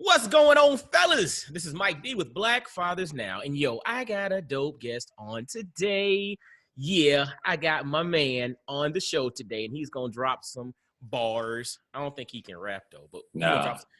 What's going on, fellas? This is Mike D with Black Fathers Now. And yo, I got a dope guest on today. Yeah, I got my man on the show today, and he's going to drop some bars. I don't think he can rap, though, but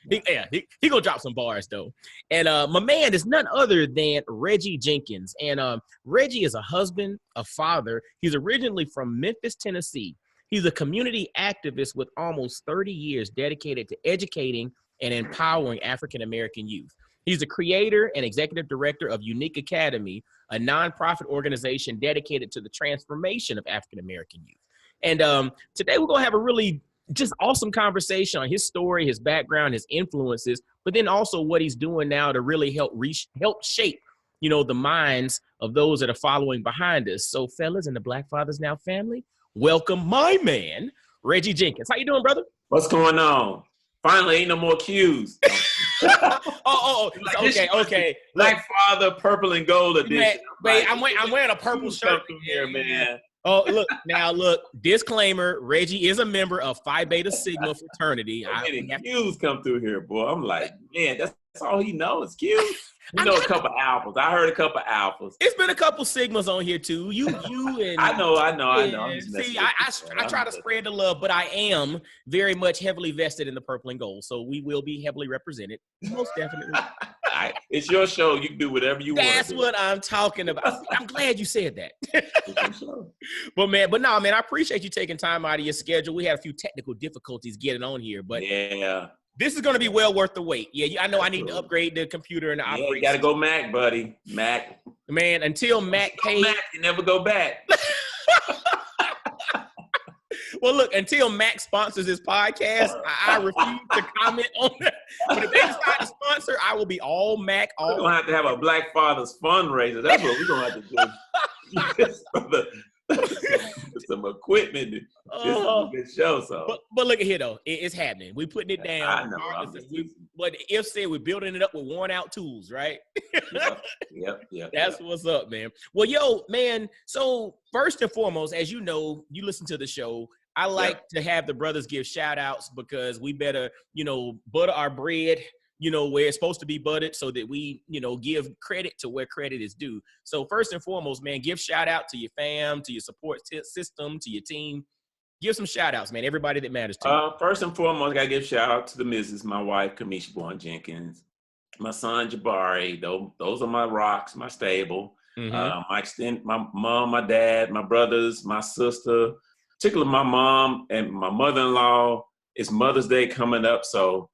he gonna drop some bars, though. And my man is none other than Reggie Jenkins. And Reggie is a husband, a father. He's originally from Memphis, Tennessee. He's a community activist with almost 30 years dedicated to educating and empowering African-American youth. He's the creator and executive director of UUNIK Academy, a nonprofit organization dedicated to the transformation of African-American youth. And today we're going to have a really just awesome conversation on his story, his background, his influences, but then also what he's doing now to really help shape, the minds of those that are following behind us. So fellas in the Black Fathers Now family, welcome my man, Reggie Jenkins. How you doing, brother? What's going on? Finally, ain't no more cues. Okay. Black Father, purple and gold edition. I'm wearing a purple shirt here, man. Oh, look, disclaimer, Reggie is a member of Phi Beta Sigma fraternity. Cues come through here, boy. I'm like, man, that's all he knows, cues. A couple alphas. I heard a couple alphas. It's been a couple Sigmas on here too. You and I know. See, I try to spread the love, but I am very much heavily vested in the purple and gold. So we will be heavily represented. Most definitely. It's your show. You can do whatever you want. That's what I'm talking about. I'm glad you said that. But no, man, I appreciate you taking time out of your schedule. We had a few technical difficulties getting on here, but yeah. This is going to be well worth the wait. Yeah, I know I need to upgrade the computer and the operation. You got to go Mac, buddy. Mac. Man, until Mac pays. Mac, you never go back. Well, look, until Mac sponsors this podcast, I refuse to comment on that. But if they decide to sponsor, I will be all Mac. We're going to have a Black Fathers fundraiser. That's what we're going to have to do. Some equipment. This is a good show, so. But look at here, though. It's happening. We're putting it down. I know. But if said we're building it up with worn out tools, right? Yep. That's what's up, man. Well, yo, man. So first and foremost, as you know, you listen to the show. I like to have the brothers give shout outs because we better, butter our bread, where it's supposed to be buttered so that we, give credit to where credit is due. So first and foremost, man, give shout out to your fam, to your support system, to your team. Give some shout outs, man. Everybody that matters to you. First and foremost, I got to give shout out to the missus, my wife, Kamisha Bourne Jenkins, my son, Jabari. Those are my rocks, my stable. Mm-hmm. My mom, my dad, my brothers, my sister, particularly my mom and my mother-in-law. It's Mother's Day coming up, so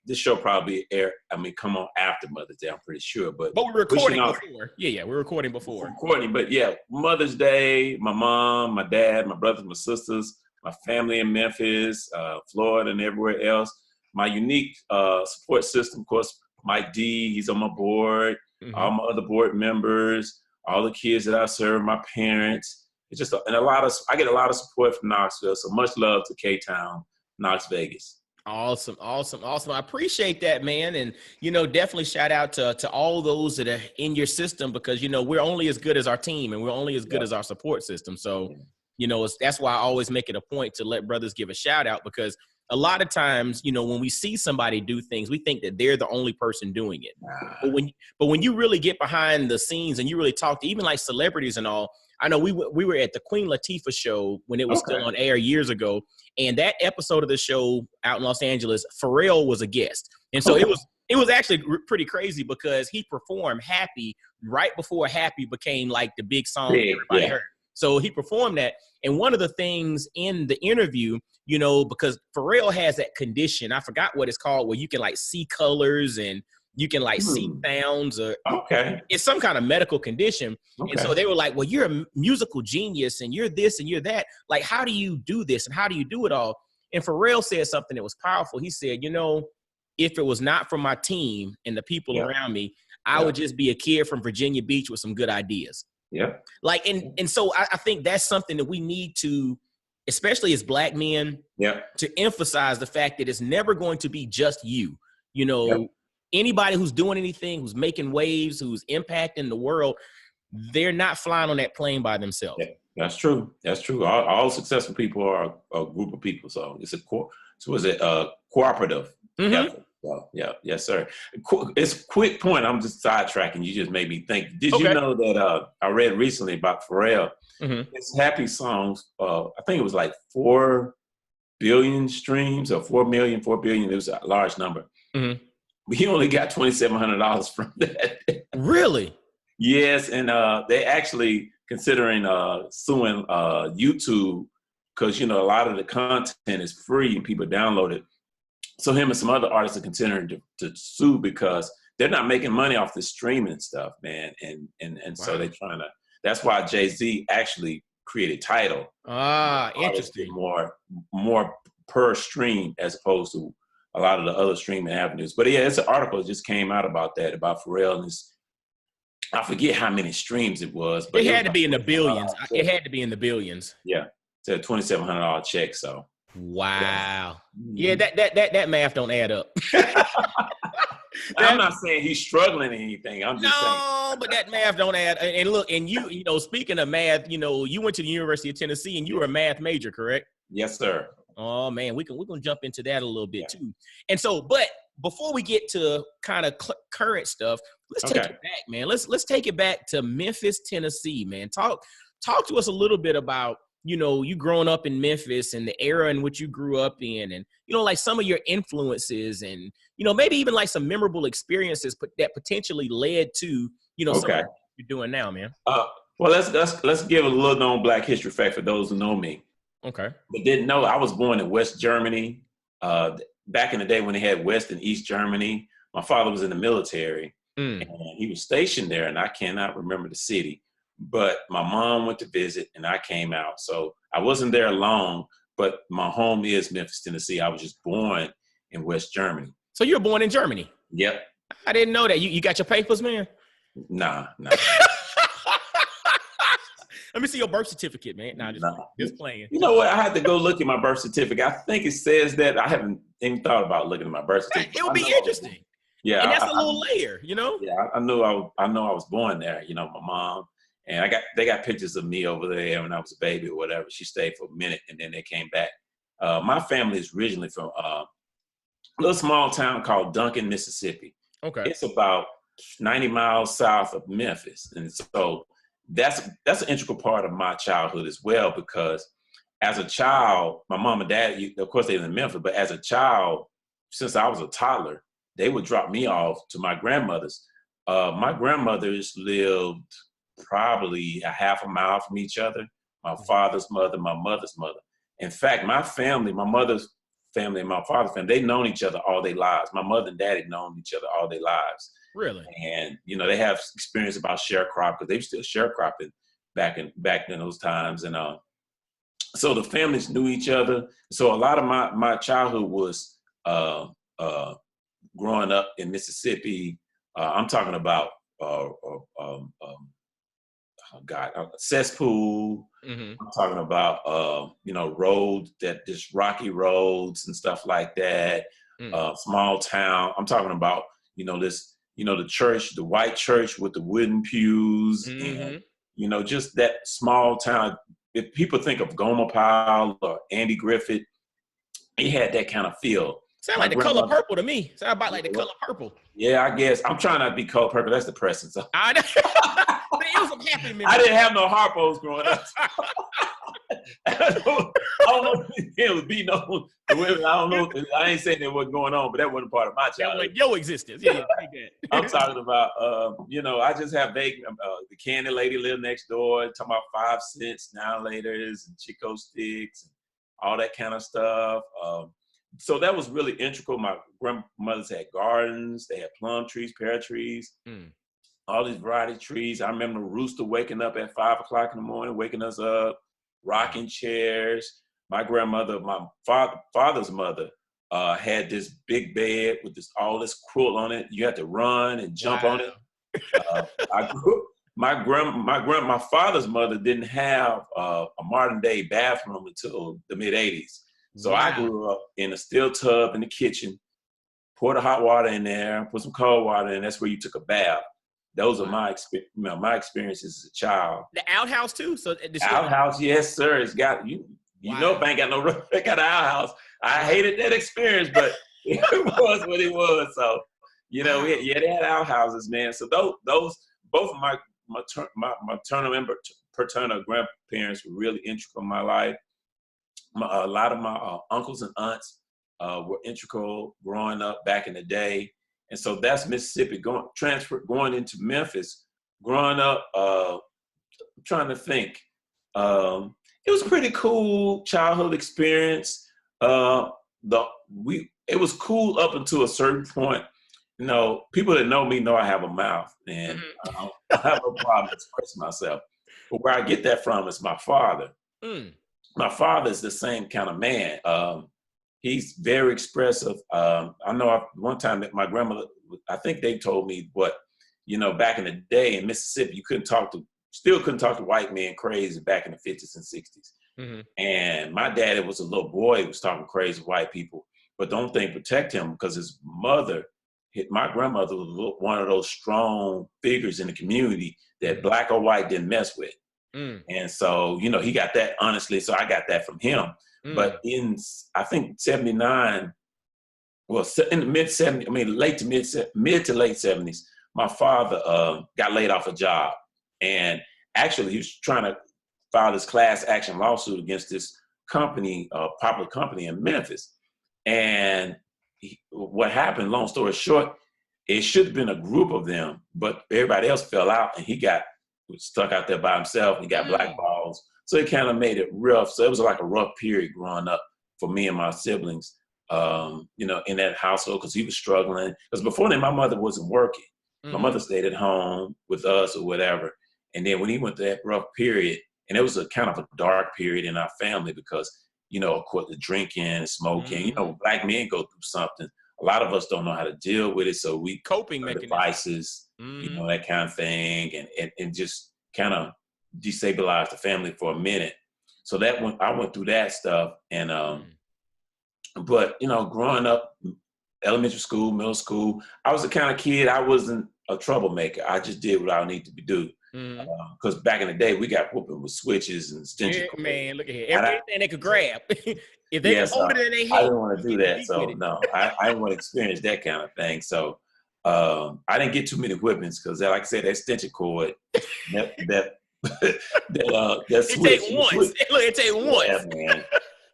this show probably come on after Mother's Day, I'm pretty sure. But we're recording before. Yeah, we're recording before. But yeah, Mother's Day, my mom, my dad, my brothers, my sisters, my family in Memphis, Florida, and everywhere else. My UUNIK support system, of course, Mike D, he's on my board, all my other board members, all the kids that I serve, my parents. It's just I get a lot of support from Knoxville. So much love to K-Town, Knox Vegas. Awesome. I appreciate that, man. And, definitely shout out to all those that are in your system because, we're only as good as our team and we're only as good as our support system. So, that's why I always make it a point to let brothers give a shout out because a lot of times, when we see somebody do things, we think that they're the only person doing it. But when you really get behind the scenes and you really talk to even like celebrities and all, I know we were at the Queen Latifah show when it was still on air years ago. And that episode of the show out in Los Angeles, Pharrell was a guest. And so it was actually pretty crazy because he performed Happy right before Happy became like the big song everybody heard. So he performed that. And one of the things in the interview, because Pharrell has that condition, I forgot what it's called, where you can like see colors and you can like see sounds or it's some kind of medical condition. And so they were like, well, you're a musical genius and you're this and you're that. Like, how do you do this? And how do you do it all? And Pharrell said something that was powerful. He said, if it was not for my team and the people around me, I would just be a kid from Virginia Beach with some good ideas. Yeah. Like, and so I think that's something that we need to, especially as Black men, to emphasize the fact that it's never going to be just you, Anybody who's doing anything, who's making waves, who's impacting the world, they're not flying on that plane by themselves. Yeah, that's true. All successful people are a group of people. So it's cooperative. Mm-hmm. So, yeah, yes, sir. It's a quick point. I'm just sidetracking. You just made me think. Did you Okay. know that I read recently about Pharrell? Mm-hmm. His Happy songs, I think it was like 4 billion streams or 4 million, 4 billion. It was a large number. Mm-hmm. But he only got $2,700 from that. Really? Yes, and they actually considering suing YouTube because, a lot of the content is free and people download it. So him and some other artists are considering to sue because they're not making money off the streaming stuff, man. And so Wow. they're trying to. That's why Jay-Z actually created Tidal. Ah, Artists get interesting. more per stream as opposed to a lot of the other streaming avenues. But yeah, it's an article that just came out about that, about Pharrell and his. I forget how many streams it was, but It it was had to like be in the billions. $2,700 It check. had to be in the billions. Yeah, it's a $2,700 check. So Wow. Yeah, Mhm. that math don't add up. I'm not saying he's struggling or anything. I'm just saying. No, but that math don't add. And look, and speaking of math, you went to the University of Tennessee and you were a math major, correct? Yes, sir. Oh man, we're gonna jump into that a little bit too. And so, but before we get to kind of current stuff, let's take it back, man. Let's take it back to Memphis, Tennessee, man. Talk to us a little bit about you growing up in Memphis and the era in which you grew up in, and like some of your influences, and maybe even like some memorable experiences that potentially led to some of what you're doing now, man. Well, let's give a little known Black history fact for those who know me. Okay. But didn't know I was born in West Germany. Back in the day when they had West and East Germany, my father was in the military and he was stationed there, and I cannot remember the city. But my mom went to visit and I came out. So I wasn't there long, but my home is Memphis, Tennessee. I was just born in West Germany. So you were born in Germany? Yep. I didn't know that. You got your papers, man? Nah. Let me see your birth certificate, man. Nah, just playing. You know what? I had to go look at my birth certificate. I think it says that. I haven't even thought about looking at my birth certificate. It'll be interesting. Yeah. And that's a little layer, Yeah, I know I was born there, my mom. And they got pictures of me over there when I was a baby or whatever. She stayed for a minute and then they came back. My family is originally from a little small town called Duncan, Mississippi. Okay. It's about 90 miles south of Memphis. And so that's an integral part of my childhood as well, because as a child, my mom and dad, of course, they live in Memphis, but as a child, since I was a toddler, they would drop me off to my grandmother's. My grandmothers lived probably a half a mile from each other. My father's mother, my mother's mother. In fact, my family, my mother's family and my father's family, they've known each other all their lives. My mother and daddy known each other all their lives. Really? And, they have experience about sharecropping because they were still sharecropping back in those times. And so the families knew each other. So a lot of my childhood was growing up in Mississippi. I'm talking about cesspool. Mm-hmm. I'm talking about roads just rocky roads and stuff like that. Small town. I'm talking about the church, the white church with the wooden pews, and just that small town. If people think of Gomer Pyle or Andy Griffith, it had that kind of feel. Sound like the color purple to me. Sound about like the color purple. Yeah, I guess. I'm trying not to be color purple. That's depressing. So. I know. But it was a happy memory. I didn't have no Harpos growing up. I don't know if it would be no. I don't know. I ain't saying that wasn't going on, but that wasn't part of my childhood. That was your existence. Yeah, I'm talking about, I just have vague. The candy lady lived next door. Talking about 5 cents now laters and Chico sticks and all that kind of stuff. So that was really integral. My grandmothers had gardens. They had plum trees, pear trees, all these variety of trees. I remember the rooster waking up at 5 o'clock in the morning, waking us up, rocking chairs. My grandmother, my father's mother, had this big bed with all this quilt on it. You had to run and jump on it. My father's mother didn't have a modern day bathroom until the mid 80s. So I grew up in a steel tub in the kitchen, pour the hot water in there, put some cold water in. That's where you took a bath. Those are my experiences as a child. The outhouse too. So the outhouse, yes, sir. It's got you. You know, if I ain't got no roof, I got an outhouse. I hated that experience, but It was what it was. So, you know, they had outhouses, man. So those both of my maternal and paternal grandparents were really integral in my life. A lot of my uncles and aunts were integral growing up back in the day. And so that's Mississippi going into Memphis, growing up, I'm trying to think. It was a pretty cool childhood experience. It was cool up until a certain point. You know, people that know me know I have a mouth, and I have no problem expressing myself. But where I get that from is my father. My father is the same kind of man. He's very expressive. I know one time that my grandmother, I think they told me back in the day in Mississippi, you still couldn't talk to white men crazy back in the 50s and 60s. And my daddy was a little boy who was talking crazy to white people, but the only thing protect him because his mother, my grandmother was one of those strong figures in the community that black or white didn't mess with. And so, he got that honestly. So I got that from him. But I think 79, well, in the mid 70s, mid to late 70s, my father got laid off a job. And actually he was trying to file this class action lawsuit against this company, popular company in Memphis. And what happened, long story short, it should have been a group of them, but everybody else fell out and he got stuck out there by himself and he got blackballed. So it kind of made it rough. So it was like a rough period growing up for me and my siblings, in that household because he was struggling. Because before then, my mother wasn't working. My mother stayed at home with us or whatever. And then when he went through that rough period, and it was a kind of a dark period in our family because, of course, the drinking, smoking, black men go through something. A lot of us don't know how to deal with it. So we coping devices, that kind of thing, and just kind of destabilized the family for a minute. So I went through that stuff. And, but, growing up, elementary school, middle school, I was the kind of kid, I wasn't a troublemaker. I just did what I needed to do. Because back in the day, we got whooping with switches and extension cords. Man, look at here. Everything they could grab. If they could hold it in their hand. I didn't want to do that. So, no, I didn't want to experience that kind of thing. So, I didn't get too many whippings because, like I said, that extension cord, that switch. It take once. Yeah, man.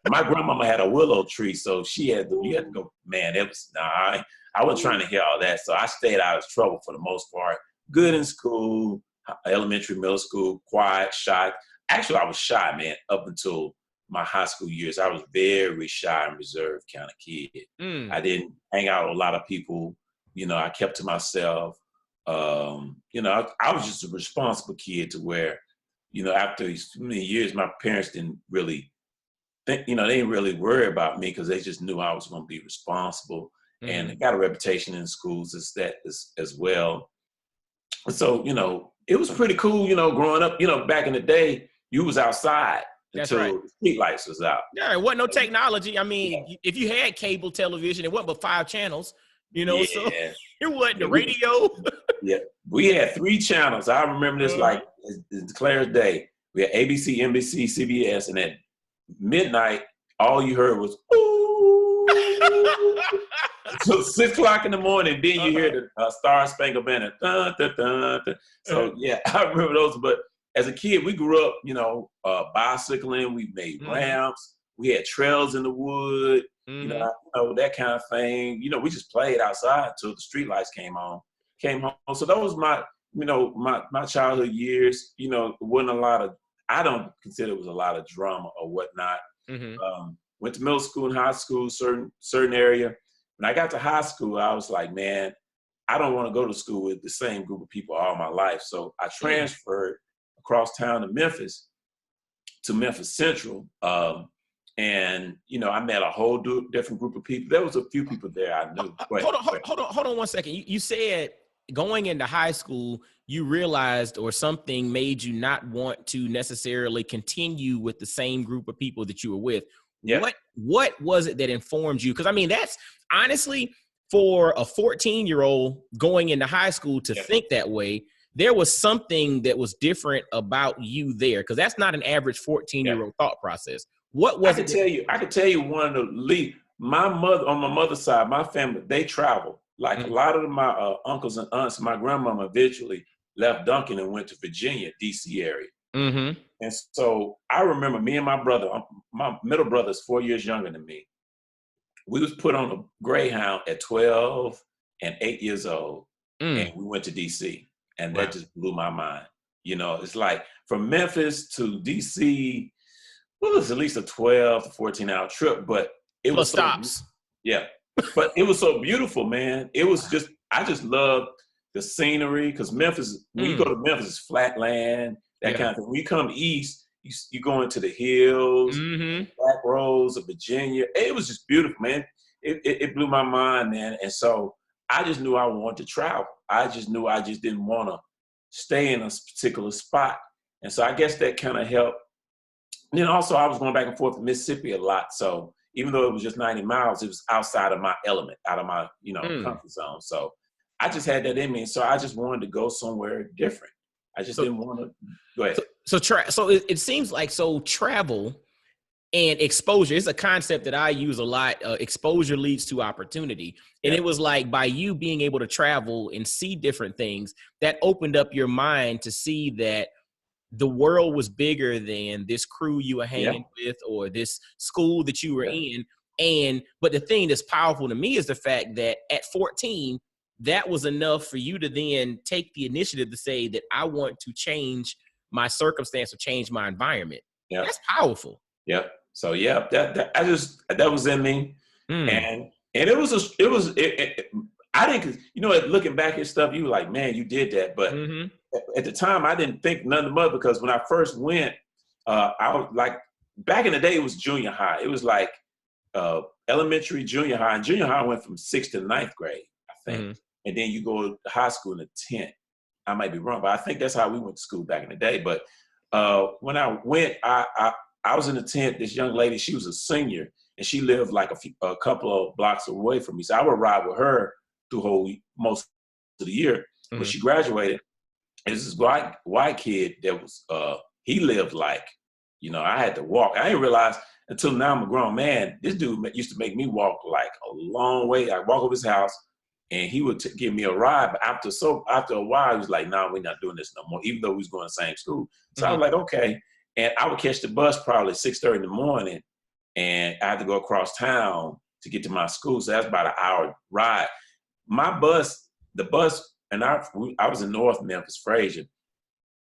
My grandmama had a willow tree, so you had to go, man, I wasn't trying to hear all that. So I stayed out of trouble for the most part. Good in school, elementary, middle school, quiet, shy. Actually, I was shy, man, up until my high school years. I was very shy and reserved kind of kid. I didn't hang out with a lot of people. I kept to myself. I was just a responsible kid to where, after so many years, my parents didn't really think, they didn't really worry about me because they just knew I was going to be responsible. And I got a reputation in schools as well. So, it was pretty cool, growing up, back in the day, you was outside until the street lights was out. Yeah, it wasn't no technology. I mean, if you had cable television, it wasn't but 5 channels, so it wasn't the radio. Yeah, we had 3 channels. I remember this like it's clear as day. We had ABC, NBC, CBS, and at midnight, all you heard was, ooh. So 6 o'clock in the morning, then you hear the Star Spangled Banner. Dun, dun, dun, dun. So, yeah, I remember those. But as a kid, we grew up, bicycling. We made ramps. We had trails in the wood, that kind of thing. We just played outside until the street lights came home. So that was my, my childhood years. It wasn't a lot of, I don't consider it was a lot of drama or whatnot. Went to middle school and high school, certain area. When I got to high school, I was like, man, I don't want to go to school with the same group of people all my life. So I transferred across town to Memphis Central. And, I met a whole different group of people. There was a few people there I knew. Hold on 1 second. You said going into high school, you realized or something made you not want to necessarily continue with the same group of people that you were with. Yeah. What was it that informed you? Because, I mean, that's honestly for a 14-year-old going into high school to think that way, there was something that was different about you there because that's not an average 14-year-old thought process. What was it? I could tell you one of the lead. my mother, on my mother's side, my family, they travel. Like a Mm. lot of my uncles and aunts, my grandmama eventually left Duncan and went to Virginia, D.C. area. Mm-hmm. And so I remember me and my brother, my middle brother is 4 years younger than me. We was put on a Greyhound at 12 and 8 years old, and Mm. we went to D.C. And that Wow. just blew my mind. You know, it's like from Memphis to D.C., well, it was at least a 12 to 14-hour trip, but it Plus was so, stops. yeah. But it was so beautiful, man. It was just, I just loved the scenery, because Memphis, when you go Mm. to Memphis, it's flat land, that Yeah. kind of thing. When you come east, you go into the hills, Mm-hmm. back roads of Virginia. It was just beautiful, man. It blew my mind, man. And so I just knew I wanted to travel. I just knew I just didn't want to stay in a particular spot. And so I guess that kind of helped. And then also I was going back and forth to Mississippi a lot. So even though it was just 90 miles, it was outside of my element, out of my, Mm. comfort zone. So I just had that in me. And so I just wanted to go somewhere different. I just So didn't want to go ahead. so it seems like travel and exposure is a concept that I use a lot. Exposure leads to opportunity. And Yeah. it was like by you being able to travel and see different things, that opened up your mind to see that the world was bigger than this crew you were Yeah. hanging with or this school that you were Yeah. in. But the thing that's powerful to me is the fact that at 14, that was enough for you to then take the initiative to say that I want to change my circumstance or change my environment. Yeah. That's powerful. Yeah. So yeah, that was in me. Mm. And I didn't, looking back at stuff, you were like, man, you did that. But Mm-hmm. at the time, I didn't think nothing of it, because when I first went, I was like, back in the day, it was junior high. It was like elementary, junior high. And junior high went from 6th to 9th grade, I think. Mm-hmm. And then you go to high school in the 10th. I might be wrong, but I think that's how we went to school back in the day. But when I went, I was in the 10th. This young lady, she was a senior, and she lived like a couple of blocks away from me. So I would ride with her through most of the year. Mm-hmm. When she graduated, there's this white kid that was, he lived like, I had to walk. I didn't realize until now I'm a grown man, this dude used to make me walk like a long way. I walk over his house, and he would give me a ride. But after a while, he was like, "Nah, we're not doing this no more," even though we was going to the same school. So I was like, okay. And I would catch the bus probably 6:30 in the morning, and I had to go across town to get to my school. So that's about an hour ride. The bus, and I was in North Memphis, Frazier.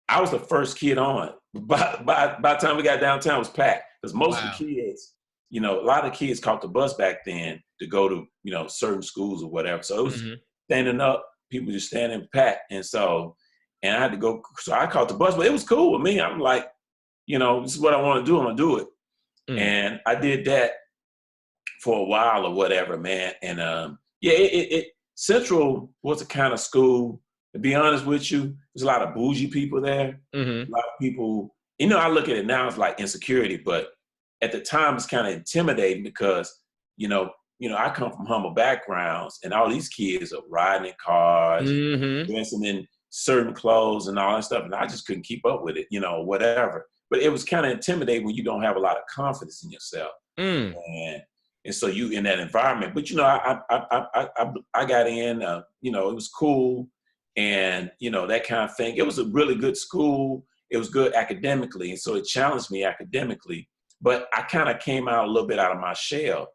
I was the first kid on. By the time we got downtown, it was packed, because most of the kids, a lot of the kids caught the bus back then to go to, certain schools or whatever. So it was standing up, people just standing packed. And I had to go. So I caught the bus, but it was cool with me. I'm like, this is what I want to do. I'm going to do it. And I did that for a while or whatever, man. And Central was a kind of school. To be honest with you, there's a lot of bougie people there. Mm-hmm. A lot of people, I look at it now as like insecurity, but at the time it's kind of intimidating because, I come from humble backgrounds, and all these kids are riding in cars, dressing in certain clothes and all that stuff. And I just couldn't keep up with it, whatever. But it was kind of intimidating when you don't have a lot of confidence in yourself. And so you in that environment. But, I got in, it was cool. And, that kind of thing. It was a really good school. It was good academically. And so it challenged me academically. But I kind of came out a little bit out of my shell.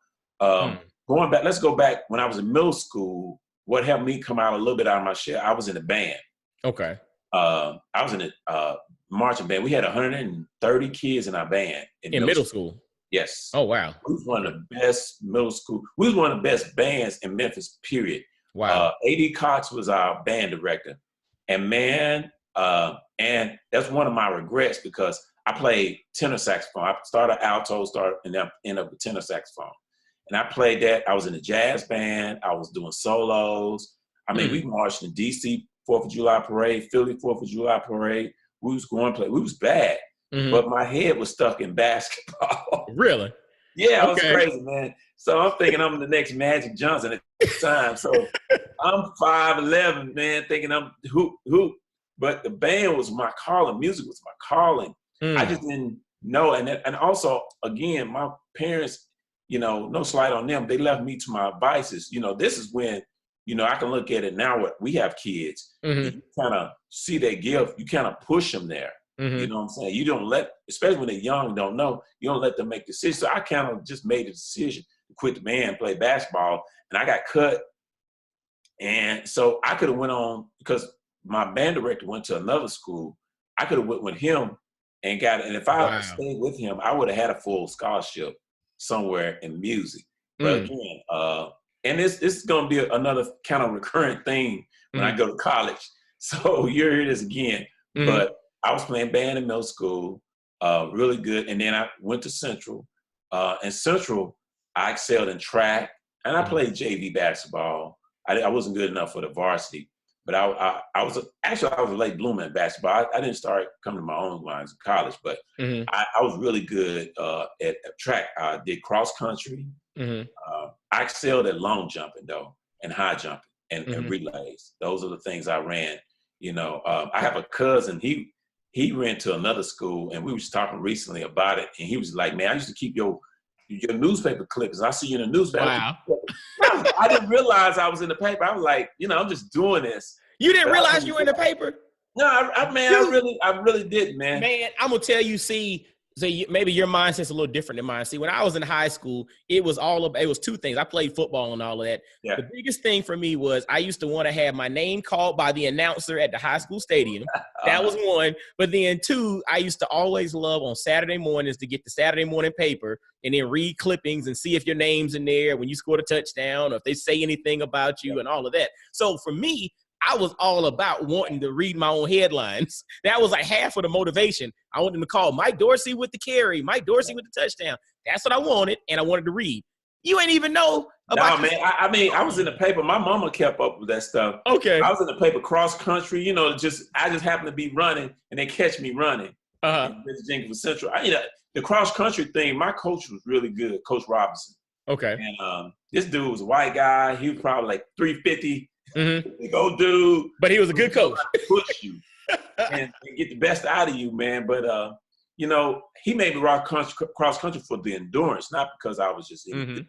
Going back, let's go back when I was in middle school. What helped me come out a little bit out of my shell, I was in a band. Okay. I was in a marching band. We had 130 kids in our band. In middle school? Yes. Oh, wow. We was one of the best middle school. We was one of the best bands in Memphis, period. Wow. A.D. Cox was our band director. And man, and that's one of my regrets, because I played tenor saxophone. I started alto, and then ended up with tenor saxophone. And I played that. I was in a jazz band. I was doing solos. I mean, we marched in D.C. 4th of July parade, Philly 4th of July parade. We was going to play. We was bad, but my head was stuck in basketball. Really? Yeah, I was crazy, man. So I'm thinking I'm the next Magic Johnson at the time. So I'm 5'11", man, thinking I'm hoop. But the band was my calling. Music was my calling. I just didn't know. And also, again, my parents, no slight on them. They left me to my vices. This is when, I can look at it now. We have kids. Mm-hmm. You kind of see their gift. You kind of push them there. Mm-hmm. You know what I'm saying? You don't especially when they're young, don't know, you don't let them make decisions. So I kind of just made a decision to quit the band, play basketball, and I got cut. And so I could have went on, because my band director went to another school. I could have went with him and if I stayed with him, I would have had a full scholarship somewhere in music. But again, and this is going to be another kind of recurrent thing when I go to college. So here it is again. Mm-hmm. But I was playing band in middle school, really good. And then I went to Central. And Central, I excelled in track, and I played JV basketball. I wasn't good enough for the varsity, but I was a late bloomer in basketball. I didn't start coming to my own lines in college, but I was really good at track. I did cross country. I excelled at long jumping though, and high jumping and relays. Those are the things I ran. I have a cousin. He ran to another school, and we were just talking recently about it. And he was like, "Man, I used to keep your newspaper clippings. I see you in the newspaper." Wow. I didn't realize I was in the paper. I was like, I'm just doing this. You didn't realize you were in the paper? No, I really did, man. Man, I'm gonna tell you. See, maybe your mindset's a little different than mine. See, when I was in high school, it was two things. I played football and all of that. Yeah. The biggest thing for me was I used to want to have my name called by the announcer at the high school stadium. That was one. But then two, I used to always love on Saturday mornings to get the Saturday morning paper and then read clippings and see if your name's in there when you scored a touchdown or if they say anything about you and all of that. So for me, I was all about wanting to read my own headlines. That was like half of the motivation. I wanted to call Mike Dorsey with the carry, Mike Dorsey with the touchdown. That's what I wanted, and I wanted to read. You ain't even know about man. I was in the paper. My mama kept up with that stuff. Okay. I was in the paper cross country. I just happened to be running, and they catch me running. Reggie Jenkins was Central. The cross country thing, my coach was really good, Coach Robinson. Okay. And this dude was a white guy. He was probably like 350. Big old dude. But he was a good coach. Push you and get the best out of you, man. But, he made me cross country for the endurance, not because I was just in it.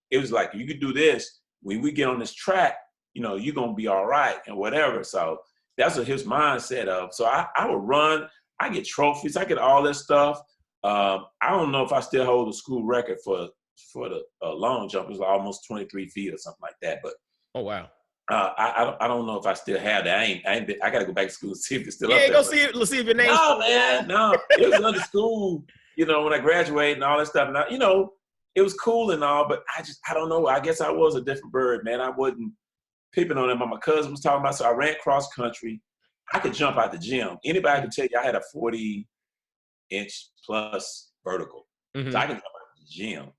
It was like, you could do this. When we get on this track, you're going to be all right and whatever. So that's what his mindset of. So I would run. I get trophies. I get all this stuff. I don't know if I still hold the school record for the long jump. It was almost 23 feet or something like that. But oh, wow. I don't know if I still have that. I got to go back to school and see if it's still up there. Yeah, go see it. Let's see if your name's No, man, no. It was under school, when I graduated and all that stuff. And it was cool and all, but I don't know. I guess I was a different bird, man. I wasn't peeping on them. My cousin was talking about, so I ran cross country. I could jump out the gym. Anybody can tell you I had a 40-inch plus vertical. So I can jump out the gym,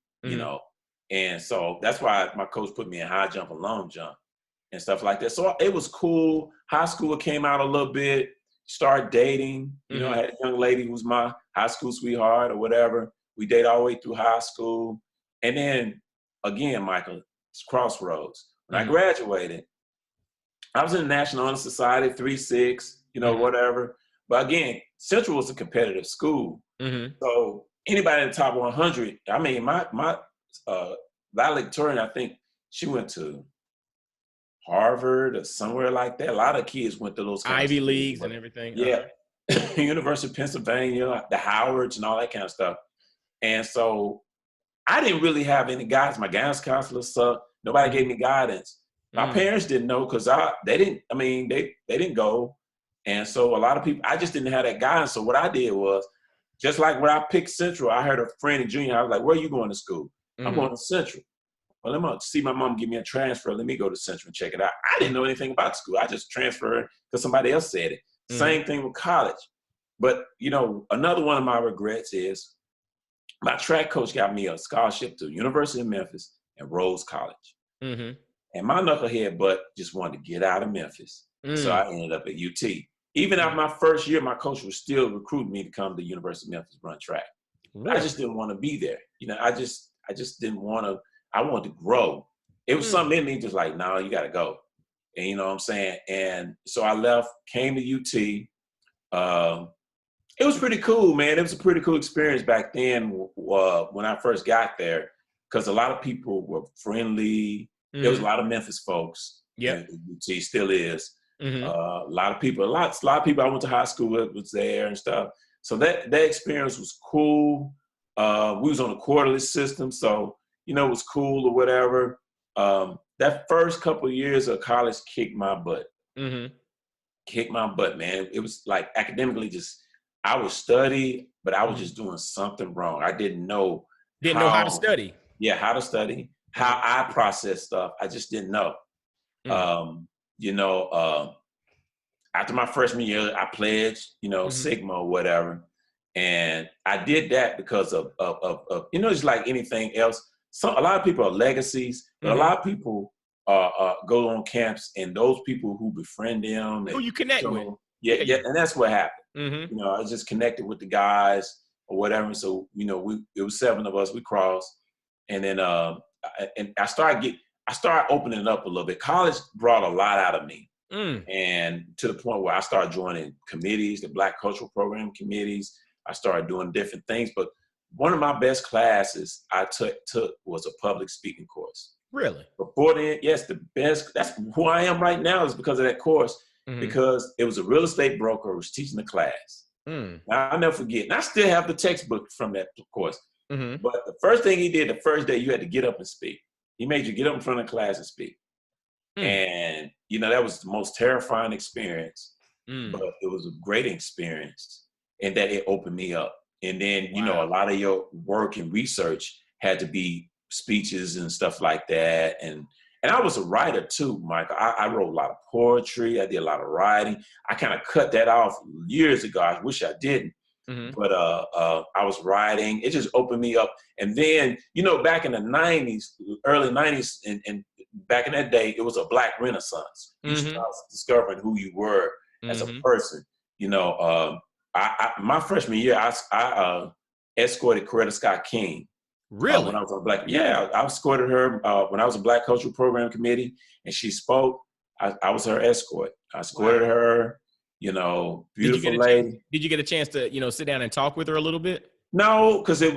And so that's why my coach put me in high jump and long jump and stuff like that. So it was cool. High school came out a little bit, started dating. I had a young lady who was my high school sweetheart or whatever. We dated all the way through high school. And then, again, Michael, it's crossroads. When I graduated, I was in the National Honor Society, 3-6, whatever. But again, Central was a competitive school. So anybody in the top 100, my valedictorian, I think she went to Harvard or somewhere like that. A lot of kids went to those Ivy Leagues and everything. Yeah. University of Pennsylvania, the Howards and all that kind of stuff. And so I didn't really have any guidance. My guidance counselor sucked. Nobody gave me guidance. My parents didn't know because they didn't go. And so a lot of people, I just didn't have that guidance. So what I did was, just like when I picked Central, I heard a friend in junior, I was like, where are you going to school? I'm going to Central. Well, let me see my mom give me a transfer. Let me go to Central and check it out. I didn't know anything about school. I just transferred because somebody else said it. Same thing with college. But, another one of my regrets is my track coach got me a scholarship to University of Memphis and Rhodes College. And my knucklehead butt just wanted to get out of Memphis. So I ended up at UT. Even after my first year, my coach was still recruiting me to come to University of Memphis run track. But I just didn't want to be there. I just didn't want to. I wanted to grow. It was something in me just like, no, you got to go. And you know what I'm saying? And so I left, came to UT. It was pretty cool, man. It was a pretty cool experience back then when I first got there. because a lot of people were friendly. There was a lot of Memphis folks. Yeah. UT still is. Mm-hmm. A lot of people I went to high school with was there and stuff. So that experience was cool. We was on a quarterly system, so it was cool or whatever. That first couple of years of college kicked my butt. Mm-hmm. Kicked my butt, man. It was like academically I would study, but I was just doing something wrong. I didn't know how to study. Yeah, how to study, how I process stuff. I just didn't know. After my freshman year, I pledged, Sigma or whatever. And I did that because of just like anything else. A lot of people are legacies, but a lot of people go on camps, and those people who befriend them. Who you connect with. Yeah, and that's what happened. Mm-hmm. I just connected with the guys or whatever. So, it was 7 of us, we crossed. And then I started opening it up a little bit. College brought a lot out of me. And to the point where I started joining committees, the Black Cultural Program committees. I started doing different things. But one of my best classes I took was a public speaking course. Really? Before then, yes, the best. That's who I am right now is because of that course. Because it was a real estate broker who was teaching the class. Now, I'll never forget. And I still have the textbook from that course. But the first thing he did, the first day, you had to get up and speak. He made you get up in front of the class and speak. And, that was the most terrifying experience. But it was a great experience in that it opened me up. And then, a lot of your work and research had to be speeches and stuff like that. And I was a writer too, Michael. I wrote a lot of poetry. I did a lot of writing. I kind of cut that off years ago. I wish I didn't. But I was writing. It just opened me up. And then, back in the 90s, early 90s, and back in that day, it was a Black Renaissance. You started discovering who you were as a person. My freshman year, I escorted Coretta Scott King. Really? When I was on I escorted her when I was a Black Cultural Program Committee, and she spoke. I was her escort. I escorted her. Beautiful lady. Did you get a chance to sit down and talk with her a little bit? No, because it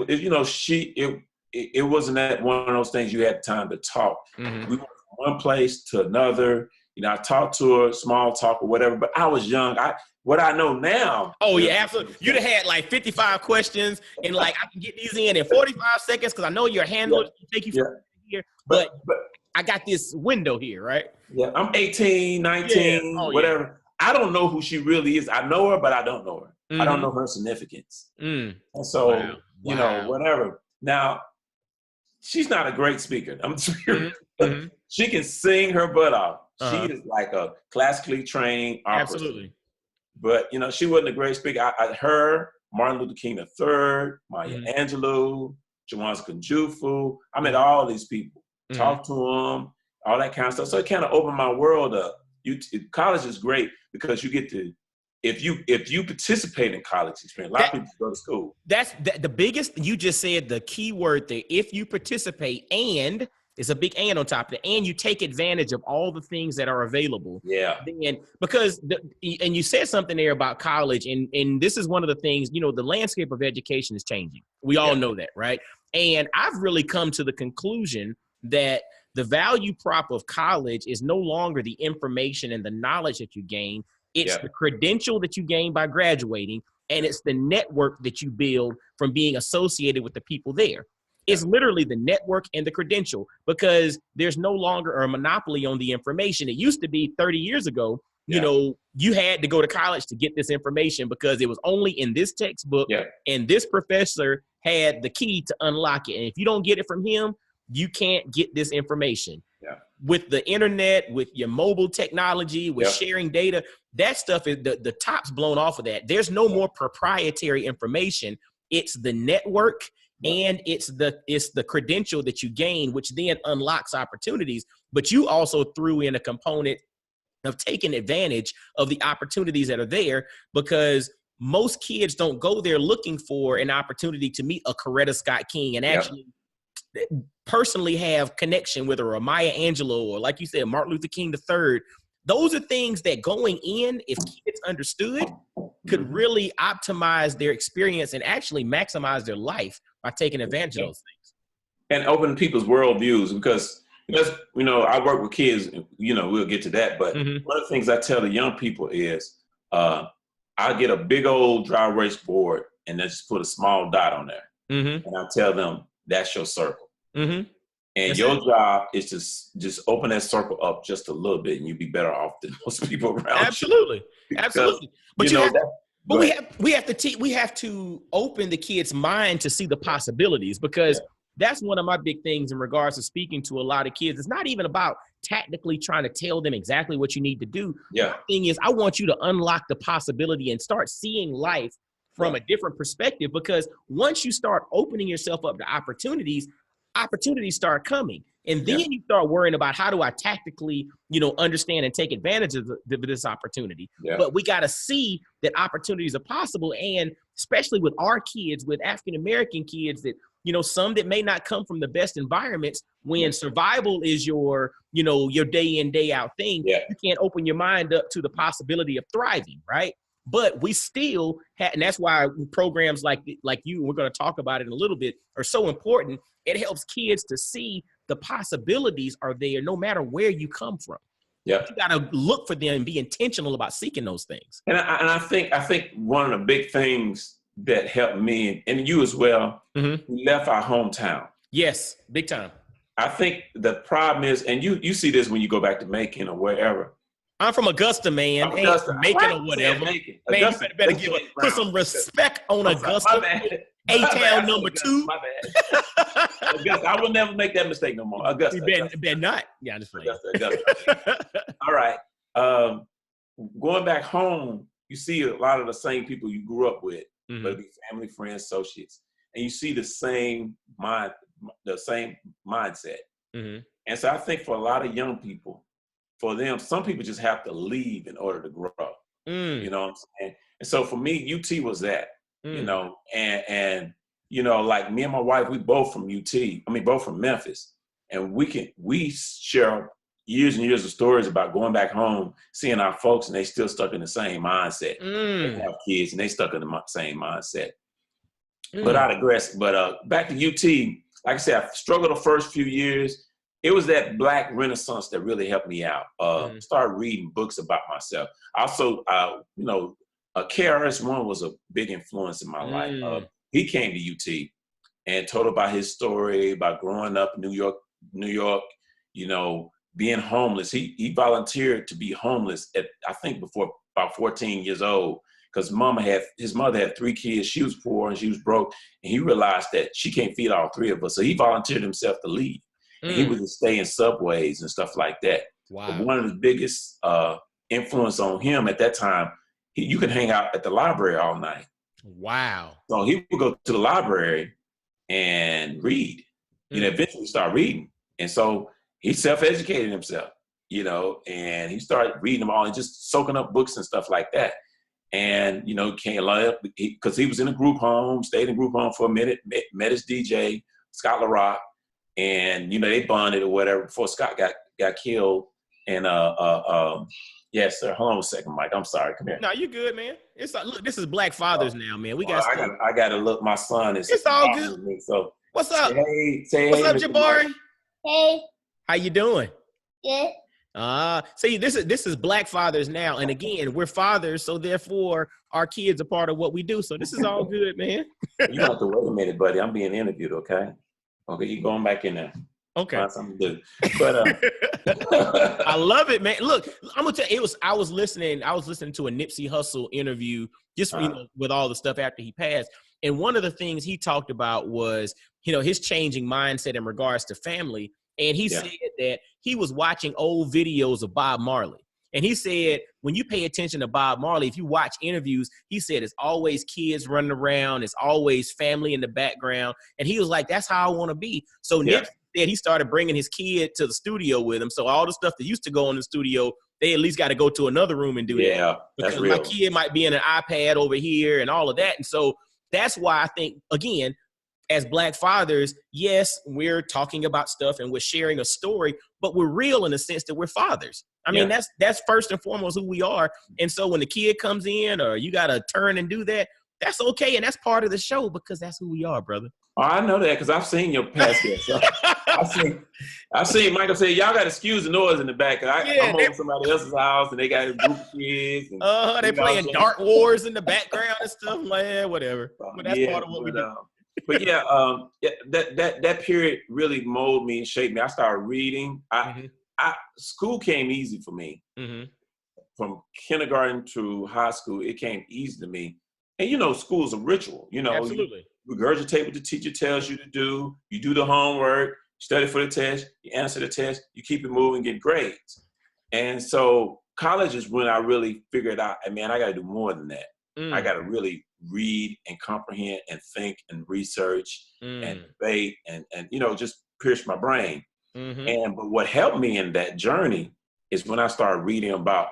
wasn't that one of those things you had time to talk. We went from one place to another. I talked to her, small talk or whatever, but I was young. What I know now. Oh, yeah, absolutely. You'd have had like 55 questions and I can get these in 45 seconds because I know your handler take you from here. But I got this window here, right? Yeah, I'm 18, 19, whatever. I don't know who she really is. I know her, but I don't know her. I don't know her significance. And so, whatever. Now, she's not a great speaker. I'm serious. She can sing her butt off. She is like a classically trained opera. Absolutely. But, she wasn't a great speaker. Her, Martin Luther King III, Maya Angelou, Jawanza Kunjufu. I met all these people, talked to them, all that kind of stuff. So it kind of opened my world up. College is great because you get to, if you participate in college experience, a lot of people go to school. That's the biggest, you just said the key word there. If you participate, and it's a big and on top of it, and you take advantage of all the things that are available. Yeah. Then, because, and you said something there about college, and this is one of the things, the landscape of education is changing. We all know that, right? And I've really come to the conclusion that the value prop of college is no longer the information and the knowledge that you gain. It's the credential that you gain by graduating, and it's the network that you build from being associated with the people there. It's literally the network and the credential, because there's no longer a monopoly on the information. It used to be 30 years ago, you had to go to college to get this information because it was only in this textbook, and this professor had the key to unlock it. And if you don't get it from him, you can't get this information. With the internet, with your mobile technology, with sharing data, that stuff is the top's blown off of that. There's no more proprietary information. It's the network and it's the credential that you gain, which then unlocks opportunities. But you also threw in a component of taking advantage of the opportunities that are there, because most kids don't go there looking for an opportunity to meet a Coretta Scott King and actually personally have connection with her, or Maya Angelou, or like you said, Martin Luther King III. Those are things that going in, if kids understood, could really optimize their experience and actually maximize their life by taking advantage of those things. and open people's worldviews because I work with kids. We'll get to that. But one of the things I tell the young people is, I get a big old dry erase board and then just put a small dot on there, and I tell them that's your circle, and that's your job is to just open that circle up just a little bit, and you'll be better off than most people around. Absolutely, you. Absolutely. But we have to open the kid's mind to see the possibilities, because that's one of my big things in regards to speaking to a lot of kids. It's not even about tactically trying to tell them exactly what you need to do. Yeah. My thing is, I want you to unlock the possibility and start seeing life from a different perspective, because once you start opening yourself up to opportunities start coming. And then you start worrying about, how do I tactically, understand and take advantage of this opportunity? Yeah. But we got to see that opportunities are possible. And especially with our kids, with African-American kids, that, some that may not come from the best environments, when survival is your day in, day out thing, you can't open your mind up to the possibility of thriving, right? But we still have, and that's why programs like you, and we're going to talk about it in a little bit, are so important. It helps kids to see the possibilities are there no matter where you come from. Yeah. You got to look for them and be intentional about seeking those things. And I think one of the big things that helped me, and you as well, we left our hometown. Yes, big time. I think the problem is, and you see this when you go back to Macon or wherever. I'm from Augusta, man. Augusta. Macon or whatever. Macon. Man, Augusta, you better put some respect on Augusta. My bad. A-Town number 2. My bad. Augusta. I will never make that mistake no more. Augusta. You better not. Yeah, I'm just playing. Augusta. All right. Going back home, you see a lot of the same people you grew up with, whether it be family, friends, associates, and you see the same mindset. And so I think for a lot of young people, for them, some people just have to leave in order to grow. You know what I'm saying? And so for me, UT was that, and like me and my wife, we both from UT. I mean, both from Memphis, and we share years and years of stories about going back home, seeing our folks, and they still stuck in the same mindset. They have kids, and they stuck in the same mindset. But I digress. But back to UT, like I said, I struggled the first few years. It was that Black Renaissance that really helped me out. Started reading books about myself. Also, KRS-One was a big influence in my life. He came to UT and told about his story about growing up in New York, being homeless. He volunteered to be homeless at, I think, before about 14 years old, because his mother had 3 kids. She was poor and she was broke, and he realized that she can't feed all 3 of us. So he volunteered himself to leave. And he would just stay in subways and stuff like that. Wow. But one of the biggest influence on him at that time, you could hang out at the library all night. Wow. So he would go to the library and read, eventually start reading. And so he self-educated himself, and he started reading them all and just soaking up books and stuff like that. And, came up because he was in a group home, stayed in a group home for a minute, met his DJ, Scott LaRock. And, they bonded or whatever before Scott got killed. And, yes, sir. Hold on a second, Mike. I'm sorry. Come here. No, you're good, man. It's like, look, this is Black Fathers now, man. I got to look. My son is. It's all good. Me, so what's up? Say what's up, Mr. Jabari? Mike. Hey. How you doing? Good. See, this is Black Fathers now. And again, we're fathers, so therefore our kids are part of what we do. So this is all good, man. You have to wait a minute, buddy. I'm being interviewed, okay? Okay, you're going back in there. Okay. Find something to do. But I love it, man. Look, I'm gonna tell you, I was listening to a Nipsey Hussle interview just with all the stuff after he passed. And one of the things he talked about was, his changing mindset in regards to family. And he said that he was watching old videos of Bob Marley. And he said, when you pay attention to Bob Marley, if you watch interviews, he said it's always kids running around. It's always family in the background. And he was like, that's how I want to be. So Nip said he started bringing his kid to the studio with him. So all the stuff that used to go in the studio, they at least got to go to another room and do that. Yeah, because my kid might be in an iPad over here and all of that. And so that's why I think, again, as Black fathers, yes, we're talking about stuff and we're sharing a story, but we're real in the sense that we're fathers. I mean, that's first and foremost who we are. And so when the kid comes in or you got to turn and do that, that's okay. And that's part of the show because that's who we are, brother. Oh, I know that because I've seen your past guests. So I've seen Michael say, y'all got to excuse the noise in the back. I'm over somebody else's house and they got a group of kids. And, they playing Dart Wars in the background and stuff. Like, yeah, whatever. But that's part of what we do. But that period really molded me and shaped me. I started reading. School came easy for me. From kindergarten to high school, it came easy to me. And school's a ritual. Absolutely. You regurgitate what the teacher tells you to do. You do the homework. You study for the test. You answer the test. You keep it moving, get grades. And so college is when I really figured out, man, I got to do more than that. I got to really read and comprehend and think and research and debate and just pierce my brain. But what helped me in that journey is when I started reading about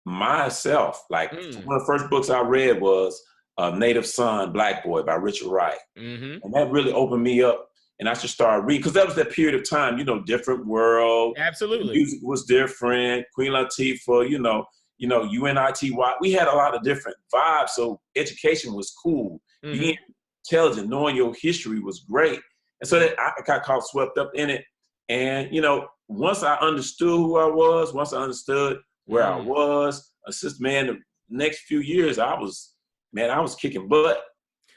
myself. Like one of the first books I read was Native Son, Black Boy by Richard Wright. And that really opened me up. And I just started reading, because that was that period of time, different world. Absolutely. Music was different. Queen Latifah, UNITY. We had a lot of different vibes. So education was cool. Being intelligent, knowing your history was great. And so that I got caught swept up in it. And, once I understood who I was, once I understood where I was, the next few years, I was kicking butt.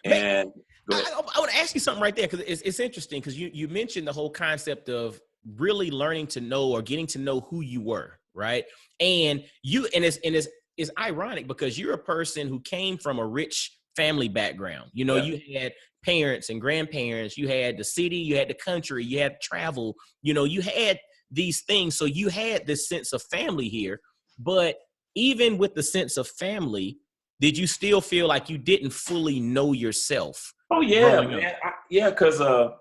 And I want to ask you something right there, because it's interesting, because you mentioned the whole concept of really learning to know or getting to know who you were, right? And it's ironic because you're a person who came from a rich family background. You had parents and grandparents, you had the city, you had the country, you had travel, you had these things. So you had this sense of family here. But even with the sense of family, did you still feel like you didn't fully know yourself? Oh, yeah, man. Because I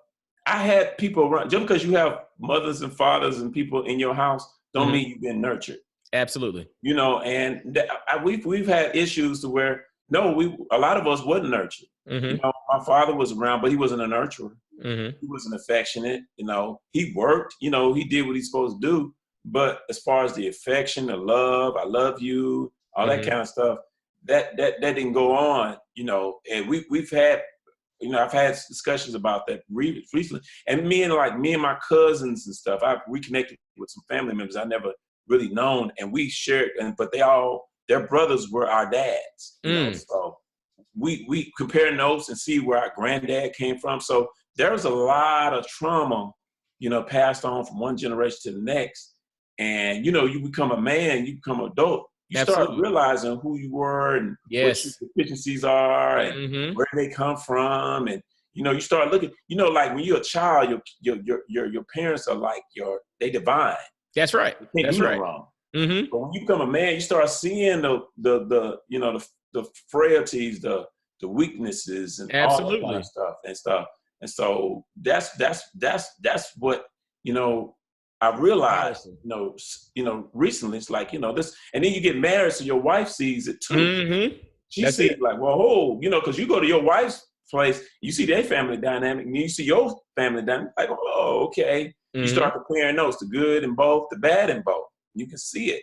had people around. Just because you have mothers and fathers and people in your house don't mean you've been nurtured. Absolutely. And we've had issues to where, a lot of us wasn't nurtured. My father was around, but he wasn't a nurturer. He wasn't affectionate. He worked, he did what he's supposed to do. But as far as the affection, the love, I love you, all that kind of stuff, that didn't go on, and we've had, I've had discussions about that recently. And me and my cousins and stuff, I've reconnected with some family members I never really known, and we shared, but their brothers were our dads. So we compare notes and see where our granddad came from. So there's a lot of trauma, passed on from one generation to the next. And, you become a man, you become an adult. You start realizing who you were and what your deficiencies are and where they come from. And, you start looking, like when you're a child, your parents are like they divine. That's right. That's right. Wrong. But when you become a man, you start seeing the frailties, the weaknesses and all that kind of stuff. And so that's what, I realized, recently, it's like, this, and then you get married, so your wife sees it too. She sees like, whoa, because you go to your wife's place, you see their family dynamic, and you see your family dynamic, like, oh, okay. You start comparing notes, the good in both, the bad in both. You can see it.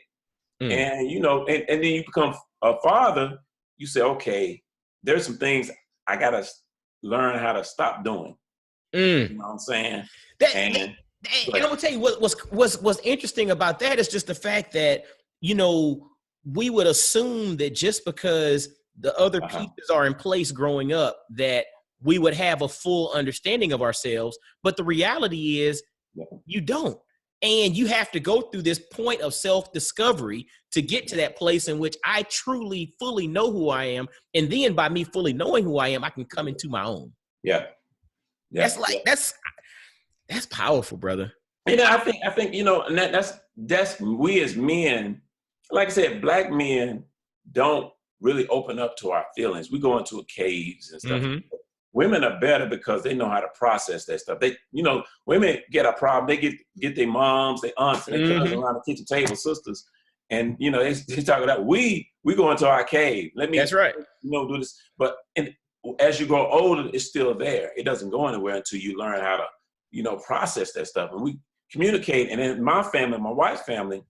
And, and then you become a father, you say, okay, there's some things I got to learn how to stop doing. You know what I'm saying? And I'm gonna tell you what's interesting about that is just the fact that, we would assume that just because the other pieces are in place growing up, that we would have a full understanding of ourselves. But the reality is you don't. And you have to go through this point of self-discovery to get to that place in which I truly, fully know who I am. And then by me fully knowing who I am, I can come into my own. That's powerful, brother. I think, and that's we as men, like I said, Black men don't really open up to our feelings. We go into caves and stuff. Women are better because they know how to process that stuff. They, women get a problem. They get their moms, their aunts, and their cousins around the kitchen table, sisters, and they talk about we go into our cave. That's right. Do this, but as you grow older, it's still there. It doesn't go anywhere until you learn how to, process that stuff. And we communicate. And in my family, my wife's family,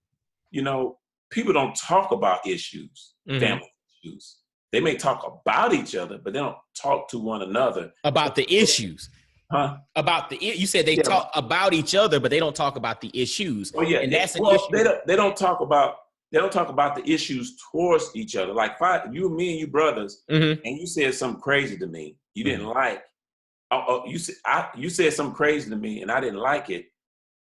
people don't talk about issues, family issues. They may talk about each other, but they don't talk to one another about the issues. Huh? About you said they Yeah. talk about each other, but they don't talk about the issues. Oh yeah. And that's an issue. They don't talk about the issues towards each other. Like me and you brothers, Mm-hmm. and you said something crazy to me. You didn't Mm-hmm. like. You said something crazy to me, and I didn't like it.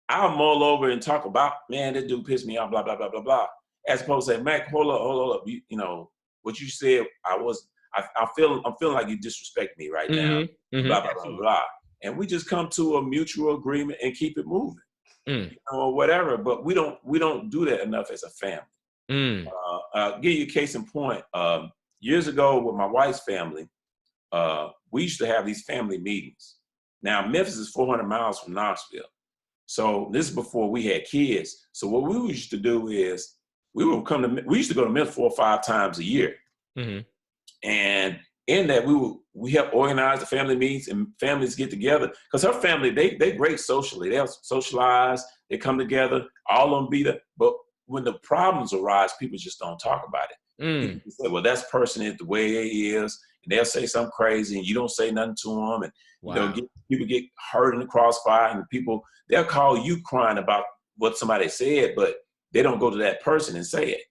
I'll mull over and talk about, man, this dude pissed me off, blah blah blah blah blah. As opposed to say, Mac, hold up. You know what you said. I'm feeling like you disrespect me right now. Mm-hmm. Mm-hmm. Blah blah blah blah. And we just come to a mutual agreement and keep it moving, or whatever. But we don't do that enough as a family. Give you a case in point. Years ago with my wife's family, we used to have these family meetings. Now Memphis is 400 miles from Knoxville, so this is before we had kids. So what we used to do is we used to go to Memphis 4 or 5 times a year, and in that we help organize the family meetings and families get together, because her family they great socially. They'll socialize, they come together, all of them be there. But when the problems arise, people just don't talk about it. People say, well, that's person is the way he is, and they'll say something crazy, and you don't say nothing to them, and people get hurt in the crossfire, and they'll call you crying about what somebody said, but they don't go to that person and say it.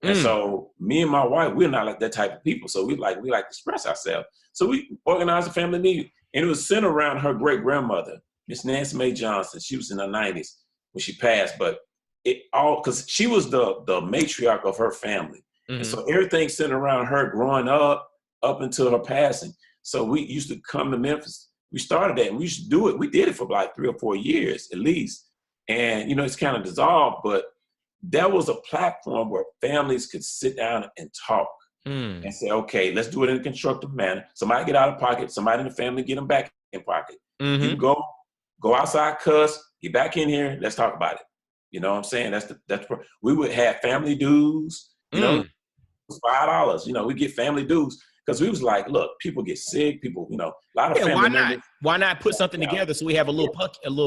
And so me and my wife, we're not like that type of people. So we like to express ourselves. So we organized a family meeting, and it was centered around her great grandmother, Miss Nancy Mae Johnson. She was in her 90s when she passed, but because she was the matriarch of her family. And so everything centered around her growing up until her passing. So we used to come to Memphis. We started that, and we used to do it. We did it for like 3 or 4 years at least. And, it's kind of dissolved, but that was a platform where families could sit down and talk and say, okay, let's do it in a constructive manner. Somebody get out of pocket, somebody in the family get them back in pocket. You can go outside, cuss, get back in here, let's talk about it. You know what I'm saying? We would have family dues, $5. We get family dues, because we was like, look, people get sick, people, a lot of family members. Why not put something together so we have a little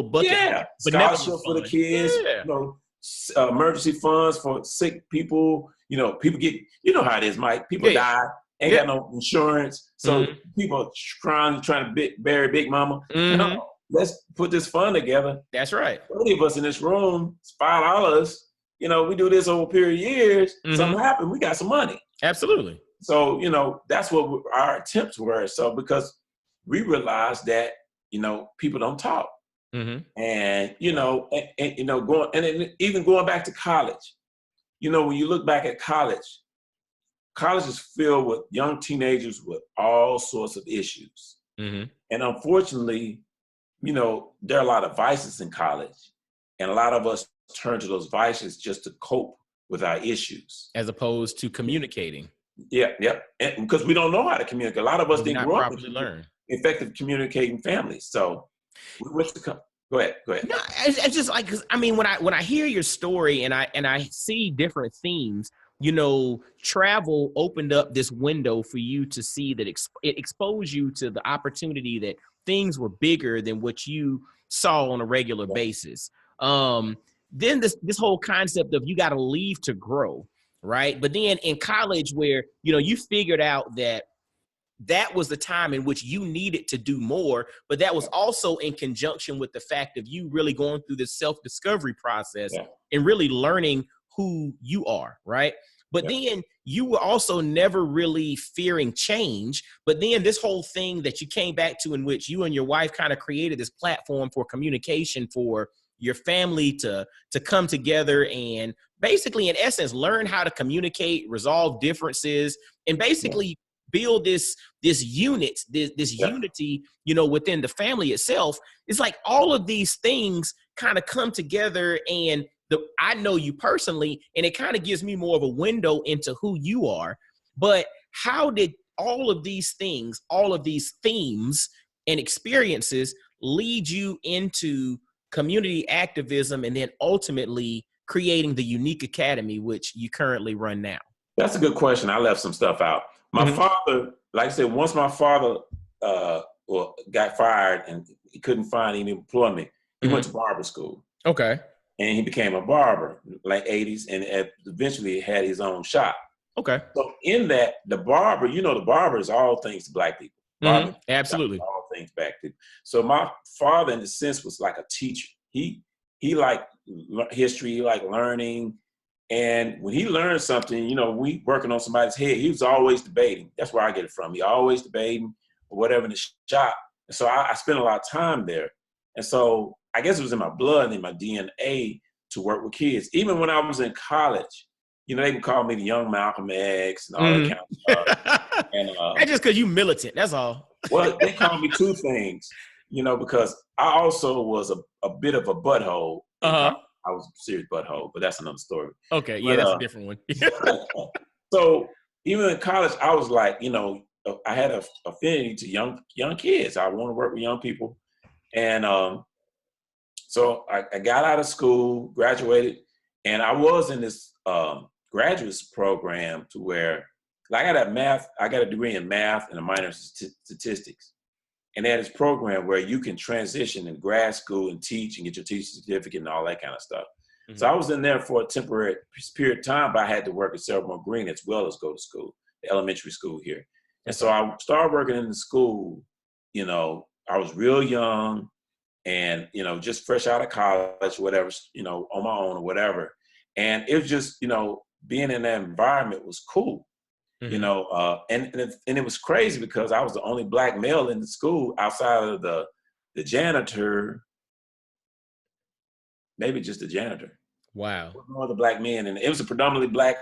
bucket? Yeah, scholarship for the kids, emergency funds for sick people. People get, how it is, Mike. People die, ain't got no insurance, so people trying to bury Big Mama. Let's put this fund together. That's right. 30 of us in this room, it's $5. We do this over a period of years. Something happened, we got some money. Absolutely. So, that's what our attempts were. So, because we realized that, people don't talk. And, even going back to college, when you look back at college is filled with young teenagers with all sorts of issues. And unfortunately, there are a lot of vices in college, and a lot of us turn to those vices just to cope with our issues, as opposed to communicating. Yeah. And because we don't know how to communicate. A lot of us didn't grow up learn effective communicating families. So we wish to come. Go ahead. No, it's just like, 'cause, I mean, when I hear your story and I see different themes, travel opened up this window for you to see that it exposed you to the opportunity that things were bigger than what you saw on a regular basis. Then this whole concept of you got to leave to grow, right? But then in college, where you figured out that was the time in which you needed to do more, but that was also in conjunction with the fact of you really going through this self-discovery process and really learning who you are, right? But then you were also never really fearing change. But then this whole thing that you came back to, in which you and your wife kind of created this platform for communication for your family to come together and basically, in essence, learn how to communicate, resolve differences, and basically build this unity, within the family itself. It's like all of these things kind of come together, and I know you personally, and it kind of gives me more of a window into who you are. But how did all of these things, all of these themes and experiences lead you into community activism, and then ultimately creating the UUNIK Academy, which you currently run now? That's a good question. I left some stuff out. My father, like I said, once my father got fired and he couldn't find any employment, he went to barber school. Okay. And he became a barber, like 80s, and eventually had his own shop. Okay. So in that, the barber, the barber is all things to Black people. Absolutely. All things back to. So my father, in a sense, was like a teacher. He liked history, he liked learning. And when he learned something, you know, we working on somebody's head, he was always debating. That's where I get it from. He always debating or whatever in the shop. And so I spent a lot of time there. And so I guess it was in my blood and in my DNA to work with kids. Even when I was in college, you know, they would call me the young Malcolm X and all that kind of stuff. And that's just because you militant. That's all. well, they called me two things, you know, because I also was a bit of a butthole. I was a serious butthole, but that's another story. Okay, yeah, that's a different one. So even in college, I was like, you know, I had an affinity to young kids. I want to work with young people. And so I got out of school, graduated, and I was in this graduate program to where, like, I got a degree in math and a minor in statistics. And they had this program where you can transition in grad school and teach and get your teaching certificate and all that kind of stuff. Mm-hmm. So I was in there for a temporary period of time, but I had to work at Selborne Green as well as go to school, the elementary school here. And so I started working in the school, you know, I was real young and, you know, just fresh out of college, whatever, you know, on my own or whatever. And it was just, you know, being in that environment was cool. Mm-hmm. You know, and it was crazy because I was the only black male in the school outside of the janitor, maybe just the janitor. Wow. No other black men, and it was a predominantly black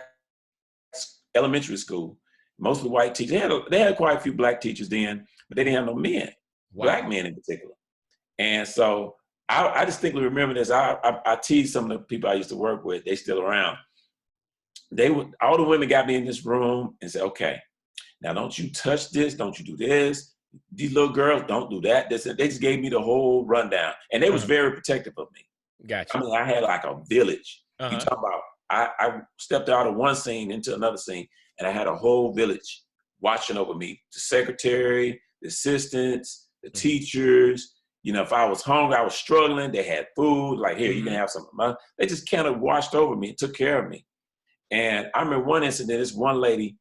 elementary school. Mostly white teachers. They had quite a few black teachers then, but they didn't have no men, black men in particular. And so I distinctly remember this. I teased some of the people I used to work with. They still around. All the women got me in this room and said, okay, now don't you touch this, don't you do this. These little girls, don't do that. They just gave me the whole rundown. And they was very protective of me. Gotcha. I mean, I had like a village. You talk about, I stepped out of one scene into another scene, and I had a whole village watching over me. The secretary, the assistants, the teachers. You know, if I was hungry, I was struggling, they had food. Like, here, you can have something. They just kind of watched over me and took care of me. And I remember one incident, this one lady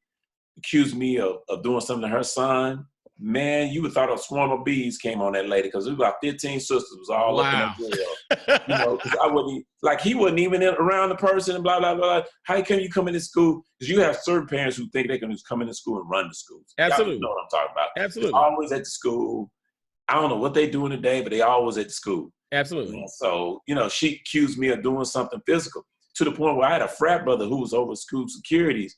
accused me of doing something to her son. Man, you would thought a swarm of bees came on that lady because it was about 15 sisters was all up in the jail. You know, because I wouldn't, like, he wasn't even around the person and blah, blah, blah. How can you come into school? Because you have certain parents who think they can just come into school and run the schools. Absolutely. Y'all know what I'm talking about. Absolutely. They're always at the school. I don't know what they doing today, but they always at the school. Absolutely. And so, you know, she accused me of doing something physical to the point where I had a frat brother who was over school securities.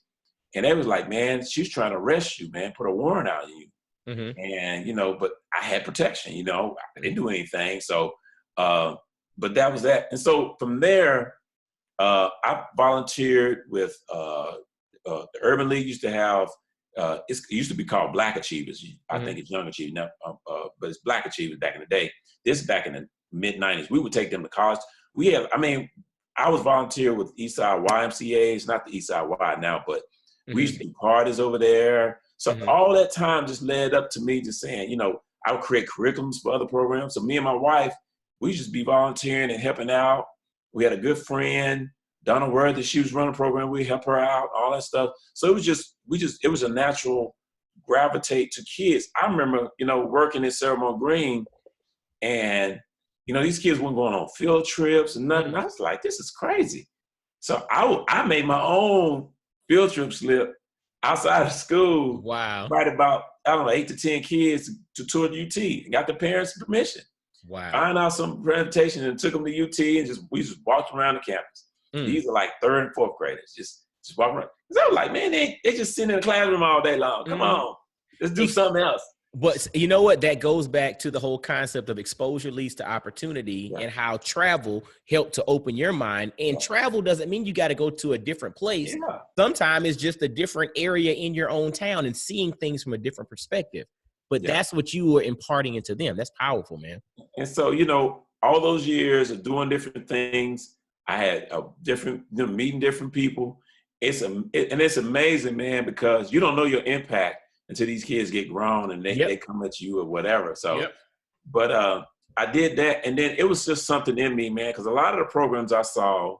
And they was like, man, she's trying to arrest you, man, put a warrant out on you. Mm-hmm. And, you know, but I had protection, you know, I didn't do anything. So, but that was that. And so from there, I volunteered with the Urban League used to have, it used to be called Black Achievers. I think it's Young Achievers now, but it's Black Achievers back in the day. This back in the mid-90s. We would take them to college. I was volunteer with Eastside YMCA. It's not the Eastside Y now, but we used to do parties over there. So all that time just led up to me just saying, you know, I would create curriculums for other programs. So me and my wife, we just be volunteering and helping out. We had a good friend, Donna Worthy. She was running a program. We help her out, all that stuff. So it was a natural gravitate to kids. I remember, you know, working at Selborne Green, and, you know, these kids weren't going on field trips and nothing. I was like, this is crazy. So I made my own field trip slip outside of school. Wow. Right about, I don't know, 8 to 10 kids to tour UT and got the parents' permission. Wow. Find out some presentation and took them to UT and we just walked around the campus. These are like 3rd and 4th graders. Just walk around. Because I was like, man, they just sitting in the classroom all day long. Come on, let's do something else. But you know what? That goes back to the whole concept of exposure leads to opportunity and how travel helped to open your mind. And travel doesn't mean you got to go to a different place. Yeah. Sometimes it's just a different area in your own town and seeing things from a different perspective. But that's what you were imparting into them. That's powerful, man. And so, you know, all those years of doing different things, I had meeting different people. It's amazing, man, because you don't know your impact until these kids get grown and they come at you or whatever. So, but I did that. And then it was just something in me, man, because a lot of the programs I saw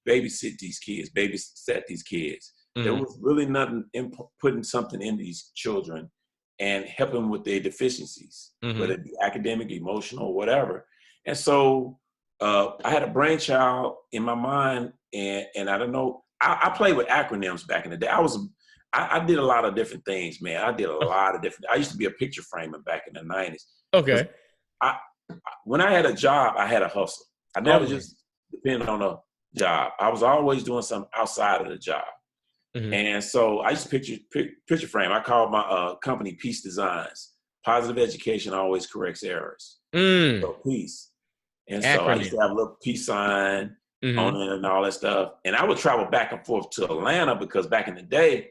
babysit these kids. There was really nothing in putting something in these children and help them with their deficiencies, whether it be academic, emotional, whatever. And so I had a brainchild in my mind, and I don't know, I played with acronyms back in the day. I did a lot of different things, man. I used to be a picture framer back in the 90s. Okay. When I had a job, I had a hustle. I never just depended on a job. I was always doing something outside of the job. And so I used to picture frame. I called my company Peace Designs. Positive education always corrects errors. So peace. And so I used to have a little peace sign on it and all that stuff. And I would travel back and forth to Atlanta because back in the day,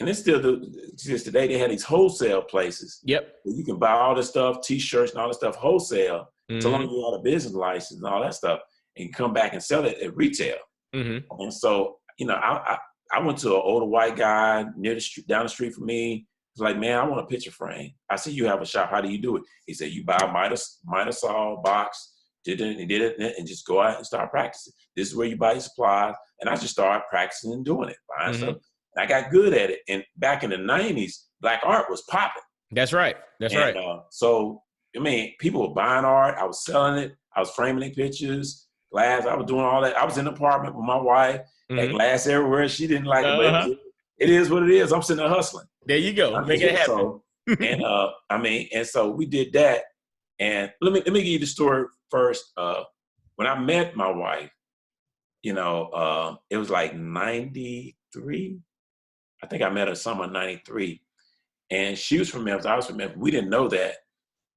and it's still just today, they had these wholesale places. Yep. Where you can buy all this stuff, T-shirts and all this stuff wholesale, so long as you have a business license and all that stuff, and come back and sell it at retail. And so, you know, I went to an older white guy near the street, down the street from me. He's like, man, I want a picture frame. I said, you have a shop. How do you do it? He said, you buy a miter saw box, did it, and just go out and start practicing. This is where you buy your supplies. And I just started practicing and doing it, buying stuff. And I got good at it. And back in the 90s, black art was popping. That's right. That's right. So, I mean, people were buying art. I was selling it. I was framing their pictures, glass. I was doing all that. I was in an apartment with my wife. Had glass everywhere. She didn't like it, but it is what it is. I'm sitting there hustling. There you go. Make it happen. So, and so we did that. And let me give you the story first. When I met my wife, you know, it was like 93. I think I met her summer 93. And she was from Memphis. I was from Memphis. We didn't know that.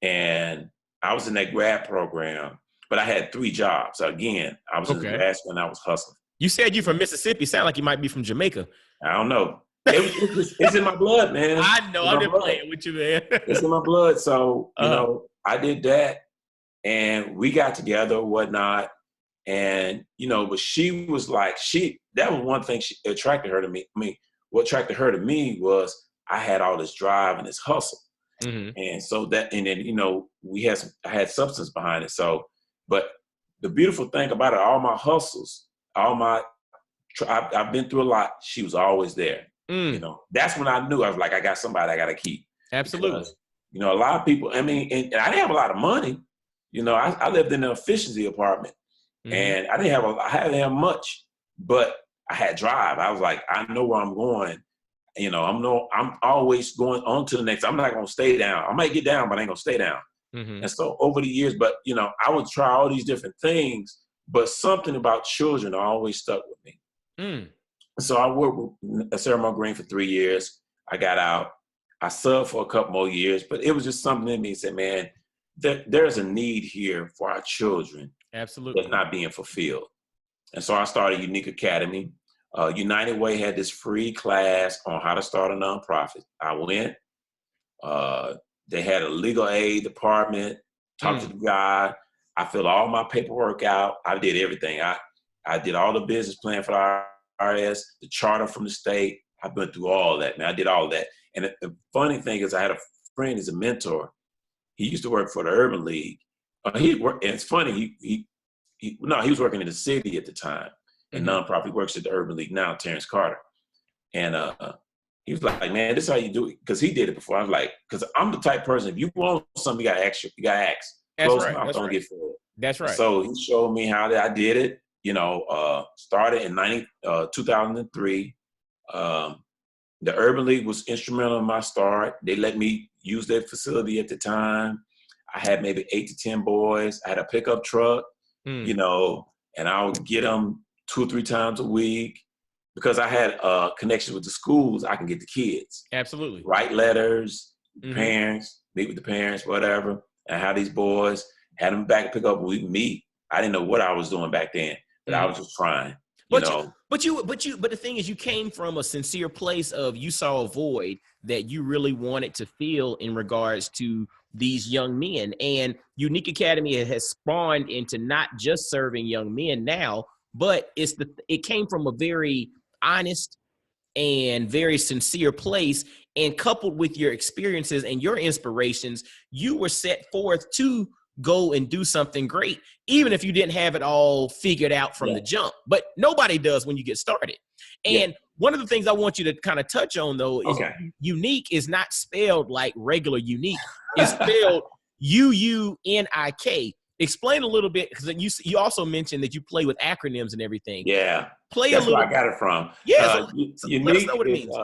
And I was in that grad program, but I had 3 jobs. So again, I was in grad school and I was hustling. You said you're from Mississippi. Sound like you might be from Jamaica. I don't know. It's in my blood, man. I know. I'm just playing with you, man. It's in my blood. So, you know, I did that and we got together, whatnot. And, you know, but she was like, that was one thing attracted her to me. I mean, what attracted her to me was I had all this drive and this hustle. And so and then, you know, I had substance behind it. So, but the beautiful thing about it, all my hustles, I've been through a lot. She was always there. You know, that's when I knew I was like, I got somebody I got to keep. Absolutely. Because, you know, a lot of people, I mean, and I didn't have a lot of money. You know, I lived in an efficiency apartment and I didn't have much, but I had drive. I was like, I know where I'm going. You know, I'm always going on to the next. I'm not going to stay down. I might get down, but I ain't going to stay down. And so over the years, but, you know, I would try all these different things, but something about children always stuck with me. So I worked with Sarah Green for 3 years. I got out. I subbed for a couple more years, but it was just something in me that said, man, there's a need here for our children. Absolutely. That's not being fulfilled. And so I started UUNIK Academy. United Way had this free class on how to start a nonprofit. I went. They had a legal aid department. Talked to the guy. I filled all my paperwork out. I did everything. I did all the business plan for the IRS, the charter from the state. I went through all that, man. I did all that. And the funny thing is I had a friend, he's a mentor. He used to work for the Urban League. And it's funny, he was working in the city at the time. And nonprofit. He works at the Urban League now, Terrence Carter. And he was like, man, this is how you do it. Because he did it before. I was like, because I'm the type of person, if you want something, you got to ask. Close mouth, don't get fed. That's right. So he showed me how I did it. You know, started in 2003. The Urban League was instrumental in my start. They let me use their facility at the time. I had maybe 8 to 10 boys. I had a pickup truck, you know, and I would get them 2 or 3 times a week because I had connections with the schools. I can get the kids. Absolutely. Write letters, parents, meet with the parents, whatever. And have these boys, had them back and pick up. We meet. I didn't know what I was doing back then, but I was just trying. But the thing is, you came from a sincere place of you saw a void that you really wanted to fill in regards to these young men. And UUNIK Academy has spawned into not just serving young men now, but it came from a very honest and very sincere place. And coupled with your experiences and your inspirations, you were set forth to go and do something great, even if you didn't have it all figured out from the jump. But nobody does when you get started. And one of the things I want you to kind of touch on, though, is UNIK is not spelled like regular unique. It's spelled UUNIK. Explain a little bit, because you also mentioned that you play with acronyms and everything. Yeah. Play That's a little. where I got it from. Yeah. So let us know what it is, means.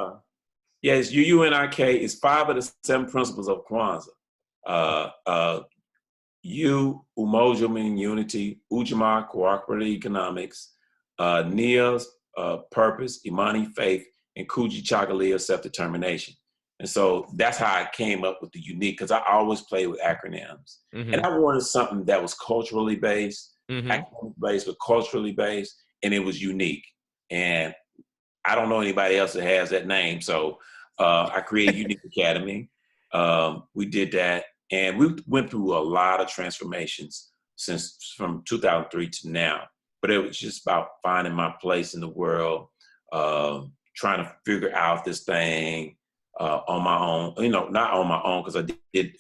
It's UUNIK. It's 5 of the 7 principles of Kwanzaa. U, Umoja meaning unity, Ujima, cooperative economics, Nia's purpose, Imani, faith, and Kuji Chagalia, self-determination. And so that's how I came up with the UNIK, because I always play with acronyms. And I wanted something that was culturally based, academic based, but culturally based, and it was unique. And I don't know anybody else that has that name. So I created UNIK Academy. We did that. And we went through a lot of transformations from 2003 to now. But it was just about finding my place in the world, trying to figure out this thing on my own. Not on my own, because I did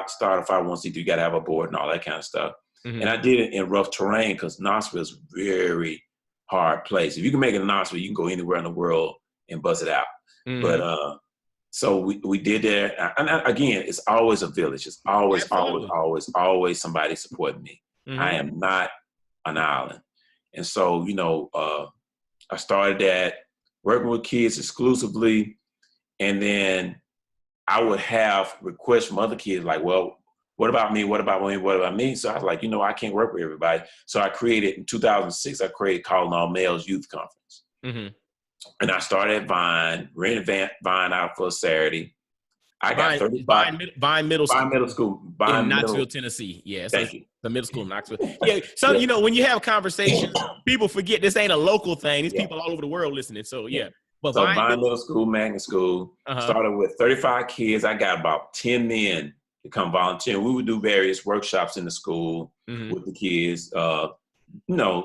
start a 501c3, you got to have a board and all that kind of stuff. And I did it in rough terrain, because Knoxville is a very hard place. If you can make it in Knoxville, you can go anywhere in the world and buzz it out. But so we did that. And again, it's always a village. It's always somebody supporting me. I am not an island. And so, I started that, working with kids exclusively. And then I would have requests from other kids like, well, what about me? What about me? What about me? So I was like, I can't work with everybody. So I created, in 2006, I created Calling All Males Youth Conference. And I started at Vine, rented Vine out for a Saturday. I got 35. Vine Middle School. Vine Middle School. In Knoxville, Tennessee. Yeah. Thank you. The middle school in Knoxville. Yeah. So, when you have conversations, people forget this ain't a local thing. These people all over the world listening. So, yeah. But so Vine Middle School, magnet school, started with 35 kids. I got about 10 men to come volunteer. We would do various workshops in the school with the kids,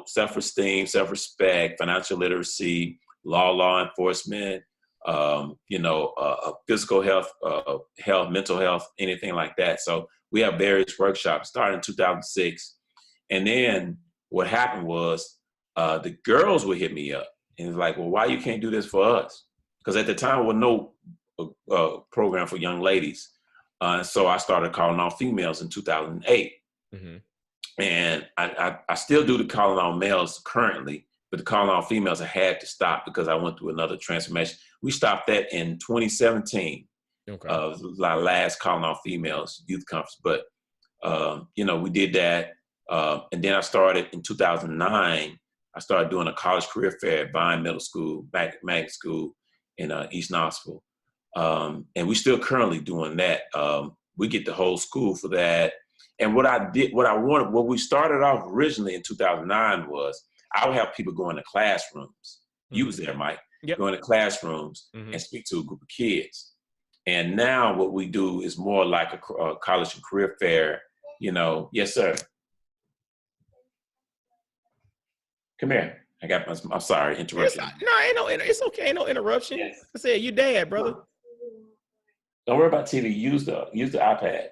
self-esteem, self-respect, financial literacy, law enforcement, physical health, mental health, anything like that. So we have various workshops starting in 2006. And then what happened was the girls would hit me up and it's like, well, why you can't do this for us? Because at the time there was no program for young ladies. So I started Calling All Females in 2008. And I still do the Calling All Males currently, but the Calling All Females I had to stop because I went through another transformation. We stopped that in 2017. Our last Calling All Females Youth Conference. But, we did that. And then I started in 2009, I started doing a college career fair at Vine Middle School, magnet school in East Knoxville. And we're still currently doing that. We get the whole school for that. And what we started off originally in 2009 was I would have people go into classrooms. You was there, Mike. Go into classrooms and speak to a group of kids. And now what we do is more like a college and career fair, Yes, sir. Come here. I'm sorry, interruption. It's okay. No interruption. Yes. I said, you dad, brother. Don't worry about TV. Use the iPad.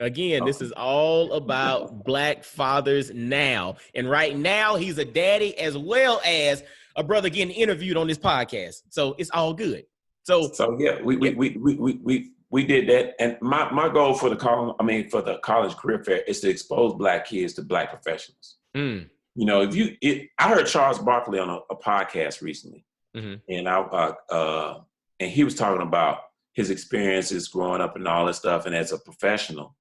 Again, this is all about Black fathers now. And right now, he's a daddy as well as a brother getting interviewed on this podcast. So it's all good. So yeah, we did that. And my goal for the college career fair is to expose Black kids to Black professionals. I heard Charles Barkley on a podcast recently, and and he was talking about his experiences growing up and all that stuff, and as a professional.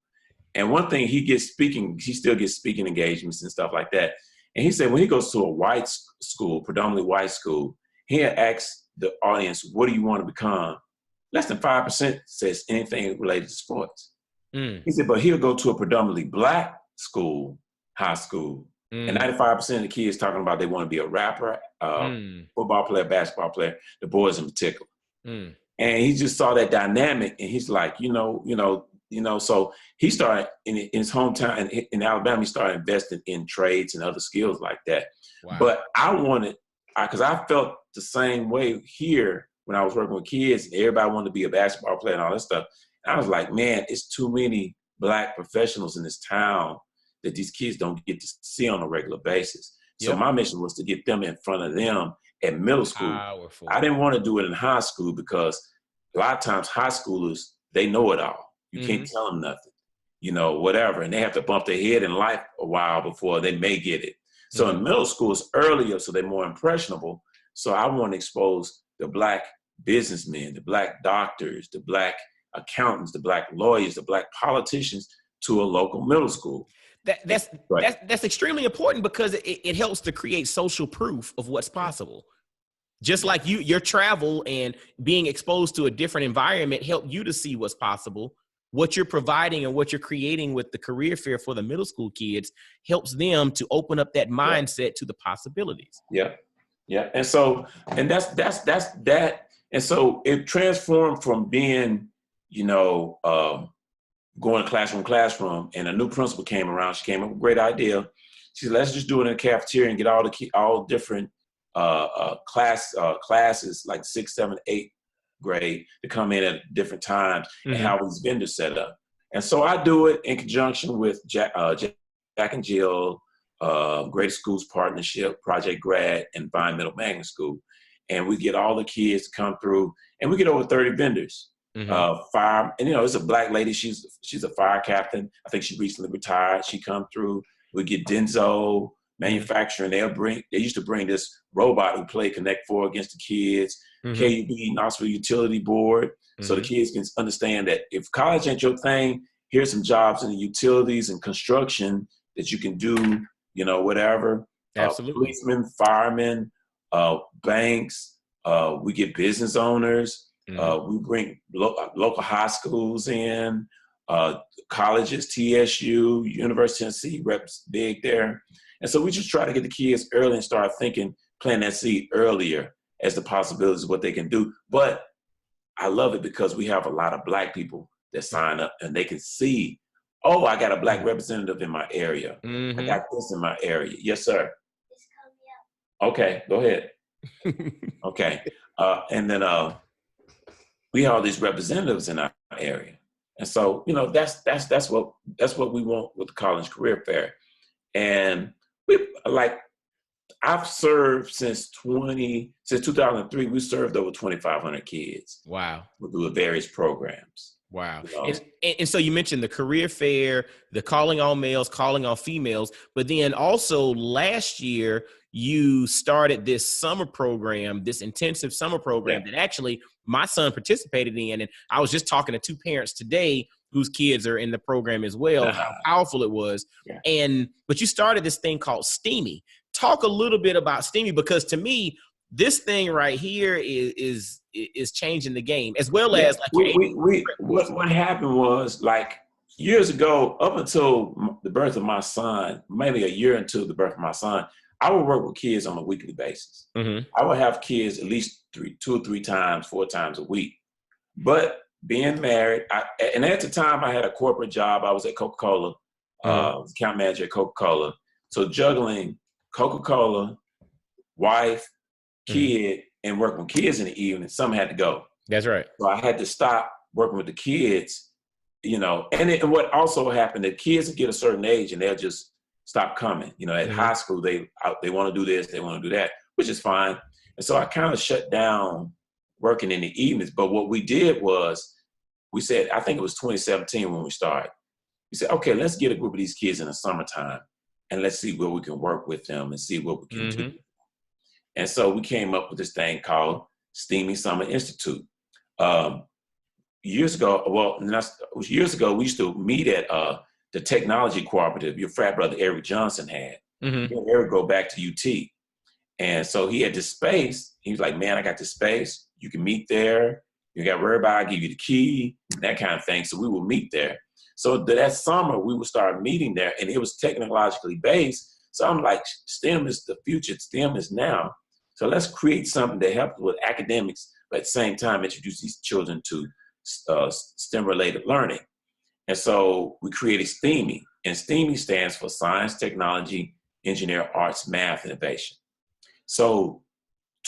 And one thing he still gets speaking engagements and stuff like that. And he said when he goes to a white school, predominantly white school, he asks the audience, "What do you want to become?" Less than 5% says anything related to sports. He said, but he'll go to a predominantly Black school, high school, and 95% of the kids talking about they want to be a rapper, football player, basketball player, the boys in particular. And he just saw that dynamic, and he's like, so he started in his hometown in Alabama, he started investing in trades and other skills like that. Wow. But because I felt the same way here when I was working with kids, and everybody wanted to be a basketball player and all that stuff. And I was like, man, it's too many Black professionals in this town that these kids don't get to see on a regular basis. So my mission was to get them in front of them at middle school. Powerful. I didn't want to do it in high school because a lot of times high schoolers, they know it all. You can't tell them nothing, you know, whatever. And they have to bump their head in life a while before they may get it. So in middle school, it's earlier, so they're more impressionable. So I want to expose the Black businessmen, the Black doctors, the Black accountants, the Black lawyers, the Black politicians to a local middle school. That's extremely important because it helps to create social proof of what's possible. Just like your travel and being exposed to a different environment help you to see what's possible. What you're providing and what you're creating with the career fair for the middle school kids helps them to open up that mindset to the possibilities. Yeah. Yeah. And so, and that's that. And so it transformed from being, you know, going classroom, and a new principal came around. She came up with a great idea. She said, let's just do it in the cafeteria and get all different classes, like 6, 7, 8 grade, to come in at different times and how these vendors set up. And so I do it in conjunction with Jack and Jill, Greatest Schools Partnership, Project Grad, and Vine Middle Magnet School. And we get all the kids to come through, and we get over 30 vendors. Fire, and you know, it's a Black lady. She's a fire captain. I think she recently retired. She come through. We get Denso manufacturing. They used to bring this robot who played Connect 4 against the kids. KUB, Knoxville Utility Board, so the kids can understand that if college ain't your thing, here's some jobs in the utilities and construction that you can do. You know, whatever. Absolutely. Policemen, firemen, banks. We get business owners. We bring local high schools in, colleges, TSU, University of Tennessee reps big there. And so we just try to get the kids early and start thinking, planting that seed earlier as the possibilities of what they can do. But I love it because we have a lot of Black people that sign up and they can see, oh, I got a Black representative in my area. I got this in my area. Yes, sir. Okay, go ahead. Okay. And then we have all these representatives in our area. And so, you know, that's what we want with the College Career Fair. And I've served since 2003, we served over 2,500 kids. Wow. With various programs. Wow. You know? And so you mentioned the career fair, the calling all males, calling all females, but then also last year you started this summer program, this intensive summer program that actually my son participated in. And I was just talking to 2 parents today whose kids are in the program as well, how powerful it was. But you started this thing called STEAMY. Talk a little bit about STEAMY, because to me, this thing right here is changing the game, as well as like what happened was, like, years ago, up until the birth of my son, maybe a year into the birth of my son, I would work with kids on a weekly basis. I would have kids at least 2 or 3 times, 4 times a week. But being married, and at the time I had a corporate job. I was at Coca-Cola, account manager at Coca-Cola. So juggling Coca-Cola, wife, kid, and working with kids in the evening, some had to go. That's right. So I had to stop working with the kids, you know. And what also happened, the kids would get a certain age and they'll just stop coming. You know, at high school, they want to do this, they want to do that, which is fine. And so I kind of shut down working in the evenings. But what we did was, we said, I think it was 2017 when we started. We said, okay, let's get a group of these kids in the summertime and let's see where we can work with them and see what we can do. And so we came up with this thing called STEAMY Summer Institute. Years ago, we used to meet at the technology cooperative your frat brother Eric Johnson had. Eric go back to UT. And so he had this space. He was like, man, I got this space. You can meet there. You got to worry about, I give you the key, that kind of thing. So we will meet there. So that summer, we would start meeting there, and it was technologically based. So I'm like, STEM is the future. STEM is now. So let's create something that helps with academics, but at the same time, introduce these children to STEM-related learning. And so we created STEAMY, and STEAMY stands for Science, Technology, Engineering, Arts, Math, Innovation. So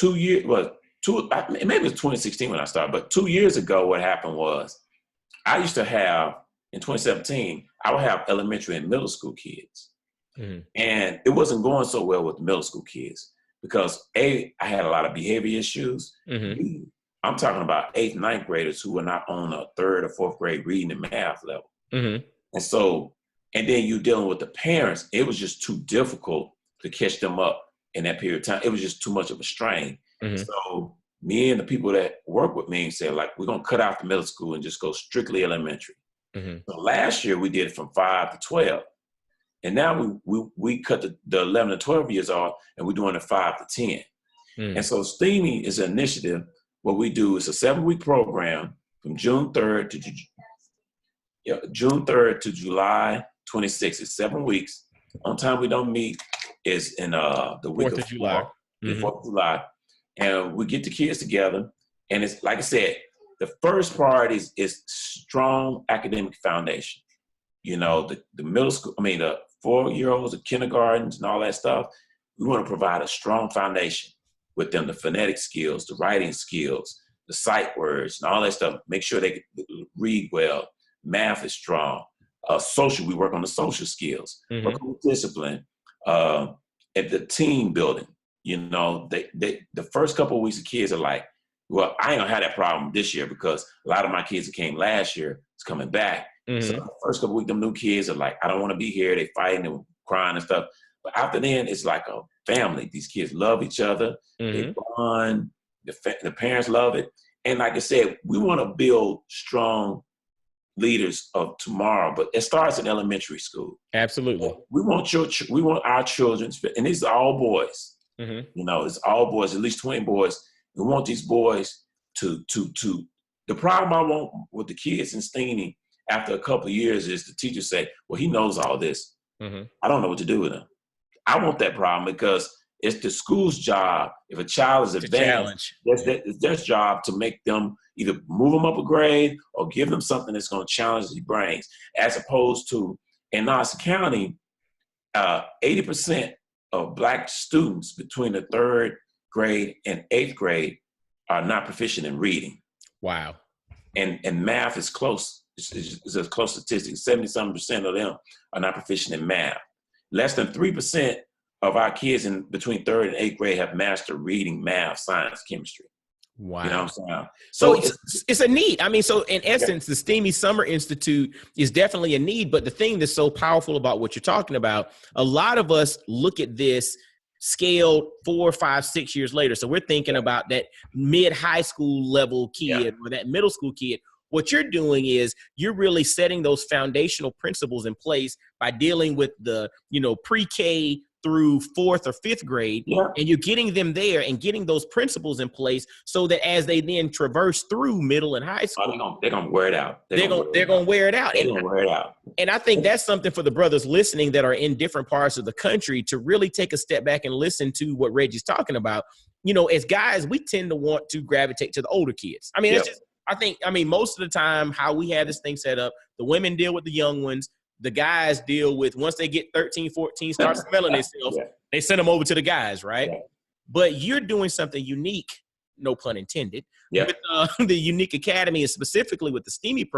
maybe it was 2016 when I started, but 2 years ago, what happened was, I used to have, in 2017, I would have elementary and middle school kids. And it wasn't going so well with the middle school kids. because I had a lot of behavior issues. Mm-hmm. I'm talking about 8th, 9th graders who were not on a 3rd or 4th grade reading and math level. Mm-hmm. And so, and then you dealing with the parents, it was just too difficult to catch them up in that period of time. It was just too much of a strain. Mm-hmm. So me and the people that work with me said, like, we're going to cut out the middle school and just go strictly elementary. Mm-hmm. So last year we did it from 5 to 12. And now we cut the 11 to 12 years off, and we're doing it 5 to 10. Mm-hmm. And so STEAMY is an initiative. What we do is a 7-week program from June 3rd to July 26th. It's 7 weeks. On time we don't meet is in the week 4th of July. The Mm-hmm. 4th of July. And we get the kids together. And it's like I said, the first part is strong academic foundation. You know, the middle school, the 4-year-olds, the kindergartens and all that stuff. We want to provide a strong foundation with them, the phonetic skills, the writing skills, the sight words and all that stuff. Make sure they read well. Math is strong. Social, we work on the social skills, Mm-hmm. work on discipline, at the team building. You know, the first couple of weeks of kids are like, well, I ain't gonna have that problem this year because a lot of my kids that came last year is coming back. Mm-hmm. So the first couple of weeks, them new kids are like, I don't want to be here. They fighting and crying and stuff. But after then, it's like a family. These kids love each other. Mm-hmm. They bond. The parents love it. And like I said, we want to build strong leaders of tomorrow, but it starts in elementary school. Absolutely. We want our children, and these are all boys. Mm-hmm. You know, it's all boys, at least 20 boys. We want these boys to. The problem I want with the kids in STEAMY after a couple of years is the teachers say, well, he knows all this. Mm-hmm. I don't know what to do with him. I want that problem because it's the school's job. If a child is advanced, it's their job to make them either move them up a grade or give them something that's going to challenge their brains, as opposed to in Nassau County, 80% of Black students between the 3rd grade and 8th grade are not proficient in reading. Wow. And math is close. It's a close statistic. 70-something% of them are not proficient in math. Less than 3% of our kids in between 3rd and 8th grade have mastered reading, math, science, chemistry. Wow. You know what I'm saying? So it's a need. So in essence, the STEAMY Summer Institute is definitely a need. But the thing that's so powerful about what you're talking about, a lot of us look at this scaled 4, 5, 6 years later. So we're thinking about that mid-high school level kid or that middle school kid. What you're doing is you're really setting those foundational principles in place by dealing with the, pre-K through 4th or 5th grade, and you're getting them there and getting those principles in place so that as they then traverse through middle and high school, they're gonna wear it out. They're gonna wear it out. And I think that's something for the brothers listening that are in different parts of the country to really take a step back and listen to what Reggie's talking about. As guys, we tend to want to gravitate to the older kids. I think most of the time how we have this thing set up, the women deal with the young ones. The guys deal with, once they get 13, 14, start smelling themselves, they send them over to the guys, right? Yeah. But you're doing something unique, no pun intended, with the UUNIK Academy, and specifically with the STEAMY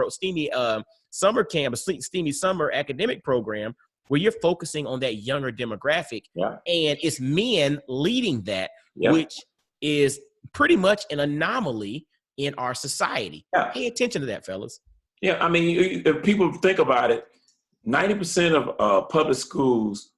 summer camp, STEAMY summer academic program, where you're focusing on that younger demographic. Yeah. And it's men leading that, which is pretty much an anomaly in our society. Yeah. Pay attention to that, fellas. Yeah, if people think about it, 90% of public schools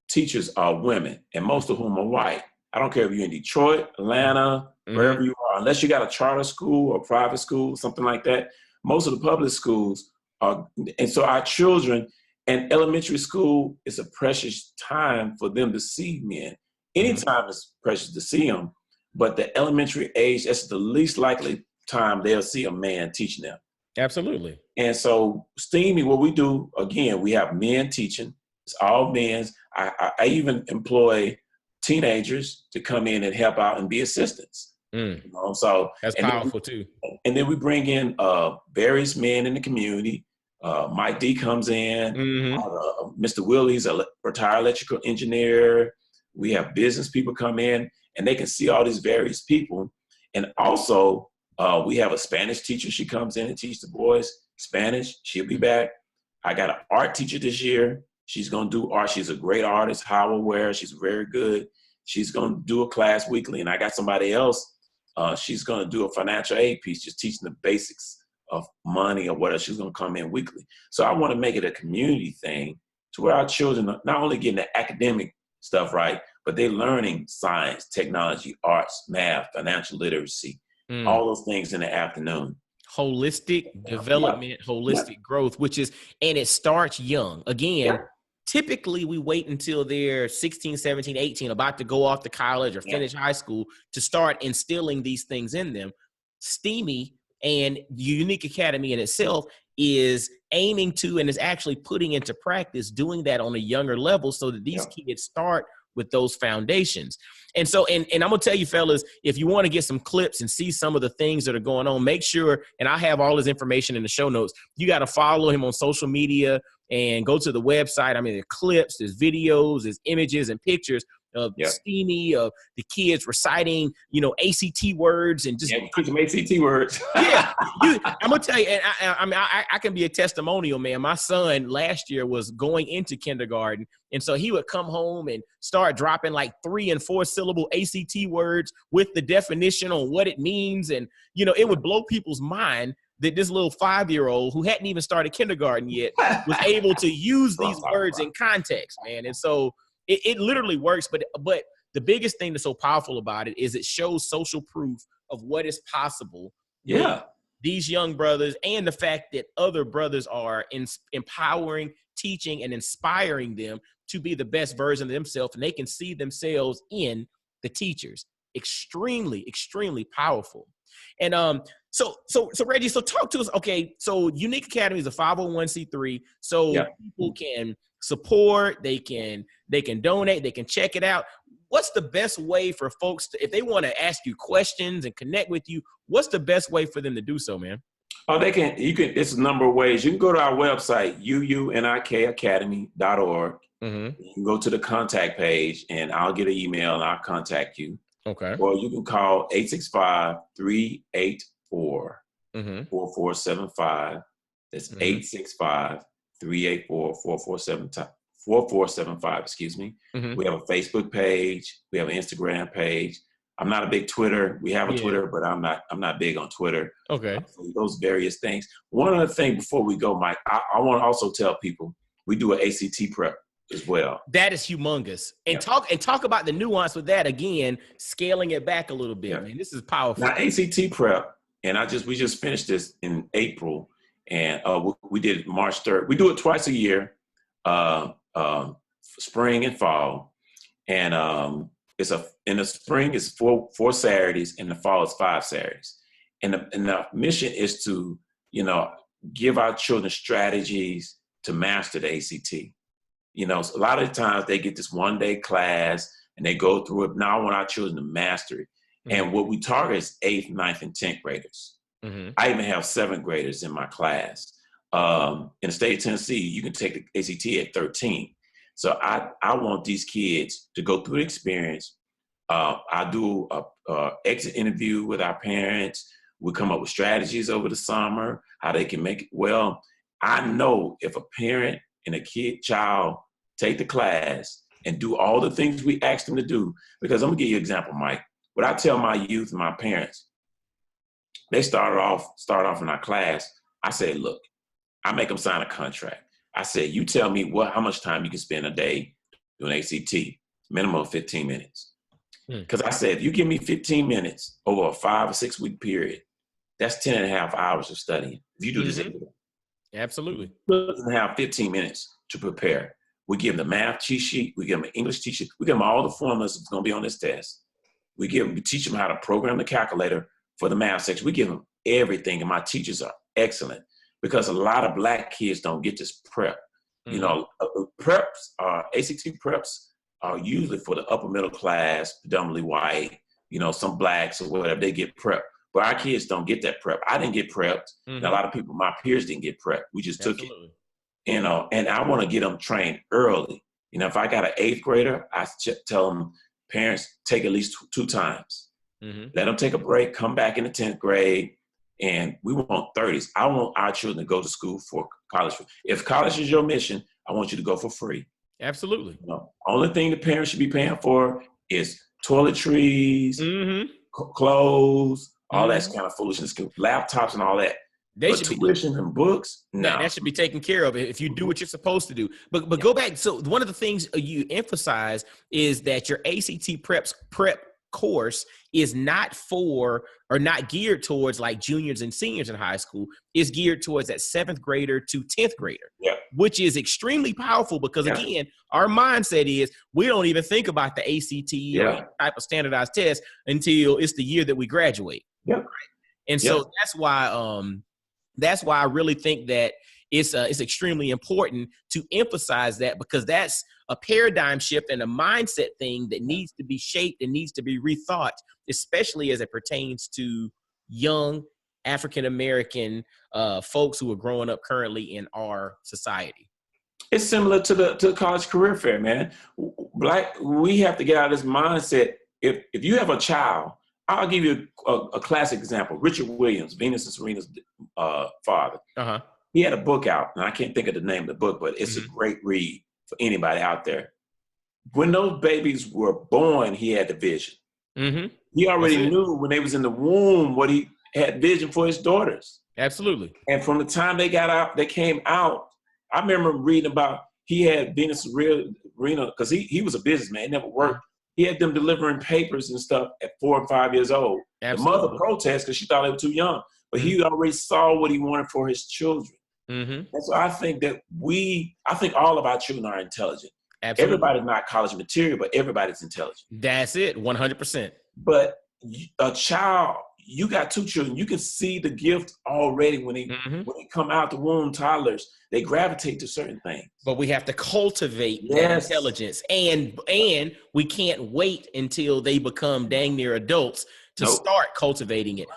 teachers are women, and most of whom are white. I don't care if you're in Detroit, Atlanta, wherever you are, unless you got a charter school or private school, something like that. Most of the public schools are, and so our children, and elementary school is a precious time for them to see men. Anytime is precious to see them, but the elementary age, that's the least likely time they'll see a man teaching them. Absolutely. And so STEAMY, what we do, again, we have men teaching. It's all men. I even employ teenagers to come in and help out and be assistants. So that's powerful too. And then we bring in various men in the community. Mike D comes in. Mr. Willie's a retired electrical engineer. We have business people come in, and they can see all these various people. And also, we have a Spanish teacher. She comes in and teaches the boys Spanish. She'll be back. I got an art teacher this year. She's going to do art. She's a great artist, Howard Ware. She's very good. she's going to do a class weekly. And I got somebody else, she's going to do a financial aid piece, just teaching the basics of money or whatever. She's going to come in weekly. So I want to make it a community thing to where our children are not only getting the academic stuff right, but they're learning science, technology, arts, math, financial literacy, all those things in the afternoon. Holistic development, holistic growth, which is, and it starts young. Again, typically we wait until they're 16, 17, 18, about to go off to college or finish high school to start instilling these things in them. STEAMY and UUNIK Academy in itself is aiming to and is actually putting into practice doing that on a younger level so that these kids start with those foundations. And so, and I'm gonna tell you fellas, if you want to get some clips and see some of the things that are going on, make sure, and I have all his information in the show notes, you got to follow him on social media and go to the website. I mean, there are clips, there's videos, there's images and pictures of STEAMY, of the kids reciting, you know, ACT words and just some ACT words. I'm gonna tell you, and I can be a testimonial, man. My son last year was going into kindergarten, and so he would come home and start dropping like 3 and 4 syllable ACT words with the definition on what it means, and you know, it would blow people's mind that this little 5-year-old who hadn't even started kindergarten yet was able to use these words in context, man. And so it literally works, but the biggest thing that's so powerful about it is it shows social proof of what is possible. These young brothers, and the fact that other brothers are empowering, teaching, and inspiring them to be the best version of themselves, and they can see themselves in the teachers. Extremely, extremely powerful. And so Reggie, so talk to us. Okay, so UUNIK Academy is a 501c3, so people can support, they can donate, they can check it out. What's the best way for folks to, if they want to ask you questions and connect with you, what's the best way for them to do so, man? Oh, it's a number of ways. You can go to our website, uunikacademy.org. You can go to the contact page and I'll get an email and I'll contact you. Okay. Or you can call 865-384-4475. That's 865-384-4475, excuse me. We have a Facebook page. We have an Instagram page. I'm not a big Twitter. We have a Twitter, but I'm not big on Twitter. Okay. So those various things. One other thing before we go, Mike, I want to also tell people we do an ACT prep as well. That is humongous. And talk about the nuance with that again, scaling it back a little bit, man. This is powerful. Now ACT prep, and we just finished this in April, and we did it March 3rd. We do it twice a year, spring and fall, and in the spring it's four Saturdays, in the fall it's 5 Saturdays, and the mission is to give our children strategies to master the ACT. A lot of the times they get this one-day class and they go through it. Now I want our children to master it. And what we target is 8th, 9th, and 10th graders. I even have 7th graders in my class. In the state of Tennessee, you can take the ACT at 13. So I want these kids to go through the experience. I do a exit interview with our parents. We come up with strategies over the summer, how they can make it. Well, I know if a parent and a child take the class and do all the things we ask them to do, because I'm gonna give you an example, Mike. What I tell my youth and my parents, they start off in our class. I said, look, I make them sign a contract. I said, you tell me how much time you can spend a day doing ACT, minimum of 15 minutes. Because I said, if you give me 15 minutes over a 5 or 6 week period, that's 10 and a half hours of studying. If you do this every day. Absolutely. Doesn't have 15 minutes to prepare. We give them the math cheat sheet. We give them an English cheat sheet. We give them all the formulas that's going to be on this test. We teach them how to program the calculator for the math section. We give them everything, and my teachers are excellent because a lot of Black kids don't get this prep. Preps, ACT preps are usually for the upper middle class, predominantly white, some Blacks or whatever, they get prepped. But our kids don't get that prep. I didn't get prepped. And a lot of people, my peers didn't get prepped. We just took it. And I want to get them trained early. If I got an 8th grader, I tell them, parents, take at least 2 times. Let them take a break, come back in the 10th grade, and we want 30s. I want our children to go to school for college. If college is your mission, I want you to go for free. Absolutely. Only thing the parents should be paying for is toiletries, Mm-hmm. clothes, all that Mm-hmm. kind of foolishness, laptops and all that. They But should be, tuition and books, no. that should be taken care of if you do what you're supposed to do. But go back. So one of the things you emphasize is that your ACT prep course is not for or not geared towards like juniors and seniors in high school. It's geared towards that 7th grader to 10th grader, which is extremely powerful because again, our mindset is we don't even think about the ACT or any type of standardized test until it's the year that we graduate. Right? And so that's why I really think that it's extremely important to emphasize that, because that's a paradigm shift and a mindset thing that needs to be shaped and needs to be rethought, especially as it pertains to young African-American folks who are growing up currently in our society. It's similar to the college career fair, man. We have to get out of this mindset. If you have a child, I'll give you a classic example. Richard Williams, Venus and Serena's father. Uh-huh. He had a book out, and I can't think of the name of the book, but it's a great read for anybody out there. When those babies were born, he had the vision. Mm-hmm. He already knew when they was in the womb what he had vision for his daughters. Absolutely. And from the time they got out, they came out. I remember reading about he had Venus and Serena, because he was a businessman. He never worked. He had them delivering papers and stuff at 4 and 5 years old. Absolutely. The mother protested because she thought they were too young, but he already saw what he wanted for his children. Mm-hmm. And so I think that I think all of our children are intelligent. Absolutely. Everybody's not college material, but everybody's intelligent. That's it, 100%. But a child, you got 2 children, you can see the gift already when they come out the womb, toddlers, they gravitate to certain things. But we have to cultivate that intelligence, and we can't wait until they become dang near adults to start cultivating it.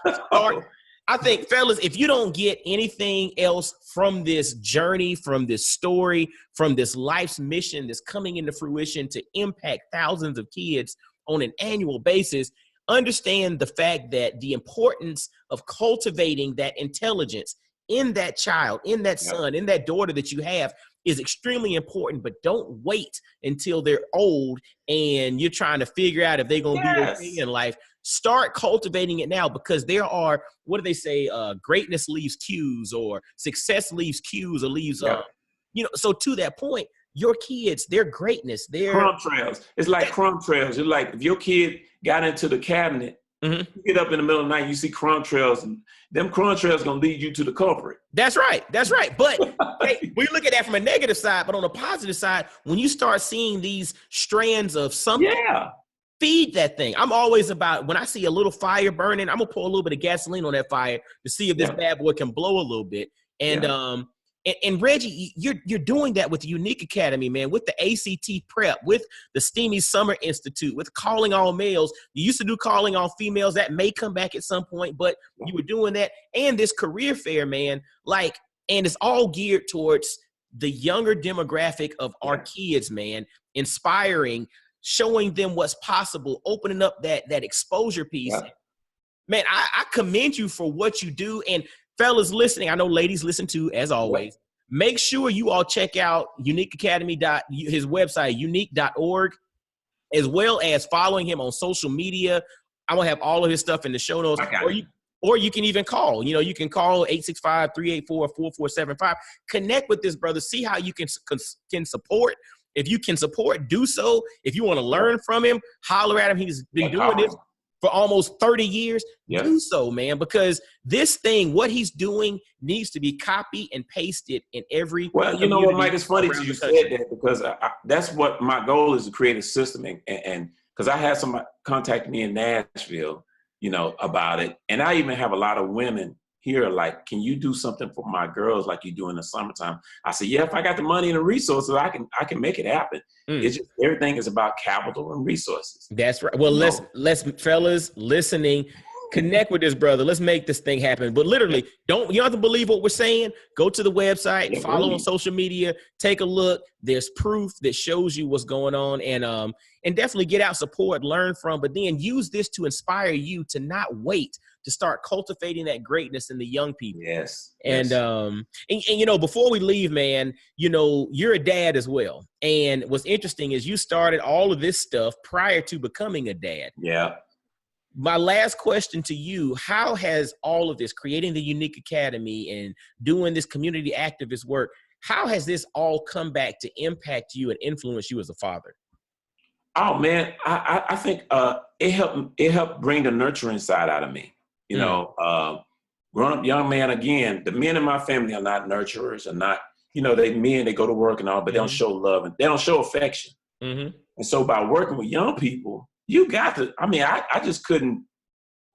I think, fellas, if you don't get anything else from this journey, from this story, from this life's mission that's coming into fruition to impact thousands of kids on an annual basis, understand the fact that the importance of cultivating that intelligence in that child, in that son, in that daughter that you have is extremely important. But don't wait until they're old and you're trying to figure out if they're going to be okay in life. Start cultivating it now, because there are, what do they say? Greatness leaves cues, or success leaves cues, or leaves, so to that point, your kids, their greatness, their crumb trails. It's like crumb trails. It's like if your kid got into the cabinet, you get up in the middle of the night, you see crumb trails, and them crumb trails going to lead you to the culprit. That's right. That's right. But hey, we look at that from a negative side, but on the positive side, when you start seeing these strands of something, feed that thing. I'm always about, when I see a little fire burning, I'm gonna pour a little bit of gasoline on that fire to see if this bad boy can blow a little bit. And and Reggie, you're doing that with the UUNIK Academy, man, with the ACT prep, with the Steamy Summer Institute, with Calling All Males. You used to do Calling All Females. That may come back at some point, but you were doing that. And this career fair, man, and it's all geared towards the younger demographic of our kids, man, inspiring, showing them what's possible, opening up that exposure piece. Man, I commend you for what you do. And fellas listening, I know ladies listen too, as always. Make sure you all check out UUNIK Academy, his website, unik.org, as well as following him on social media. I'm going to have all of his stuff in the show notes. Or you can even call. You can call 865-384-4475. Connect with this brother. See how you can support. If you can support, do so. If you want to learn from him, holler at him. He's been doing this for almost 30 years. Do so, man, because this thing, what he's doing, needs to be copied and pasted in every. Well, you know what, Mike, it's funny you said that, because that's what my goal is, to create a system. And because I had somebody contact me in Nashville, about it. And I even have a lot of women here like, can you do something for my girls like you do in the summertime? I said, if I got the money and the resources, I can make it happen. It's just, everything is about capital and resources. That's right. Well, let's fellas listening, Connect with this brother. Let's make this thing happen. But literally, you don't have to believe what we're saying. Go to the website, follow on social media, take a look. There's proof that shows you what's going on, and definitely get out, support, learn from. But then use this to inspire you to not wait, to start cultivating that greatness in the young people. Yes. And you know, before we leave, man, you know, you're a dad as well. And what's interesting is you started all of this stuff prior to becoming a dad. Yeah. My last question to you, how has all of this, creating the UUNIK Academy and doing this community activist work, how has this all come back to impact you and influence you as a father? Oh man, I think it helped bring the nurturing side out of me. You know, grown up young man, again, the men in my family are not nurturers, and not, you know, they go to work and all, but they don't show love and they don't show affection. And so by working with young people, you got to, I mean, I just couldn't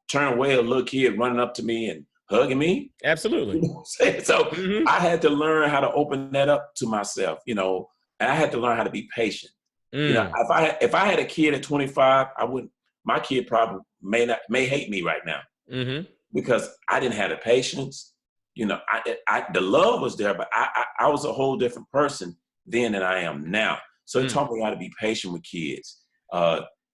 turn away a little kid running up to me and hugging me. Absolutely. You know what I'm saying? So I had to learn how to open that up to myself, you know, and I had to learn how to be patient. You know, if I had a kid at 25, my kid probably may hate me right now because I didn't have the patience. You know, the love was there, but I was a whole different person then than I am now. So it taught me how to be patient with kids.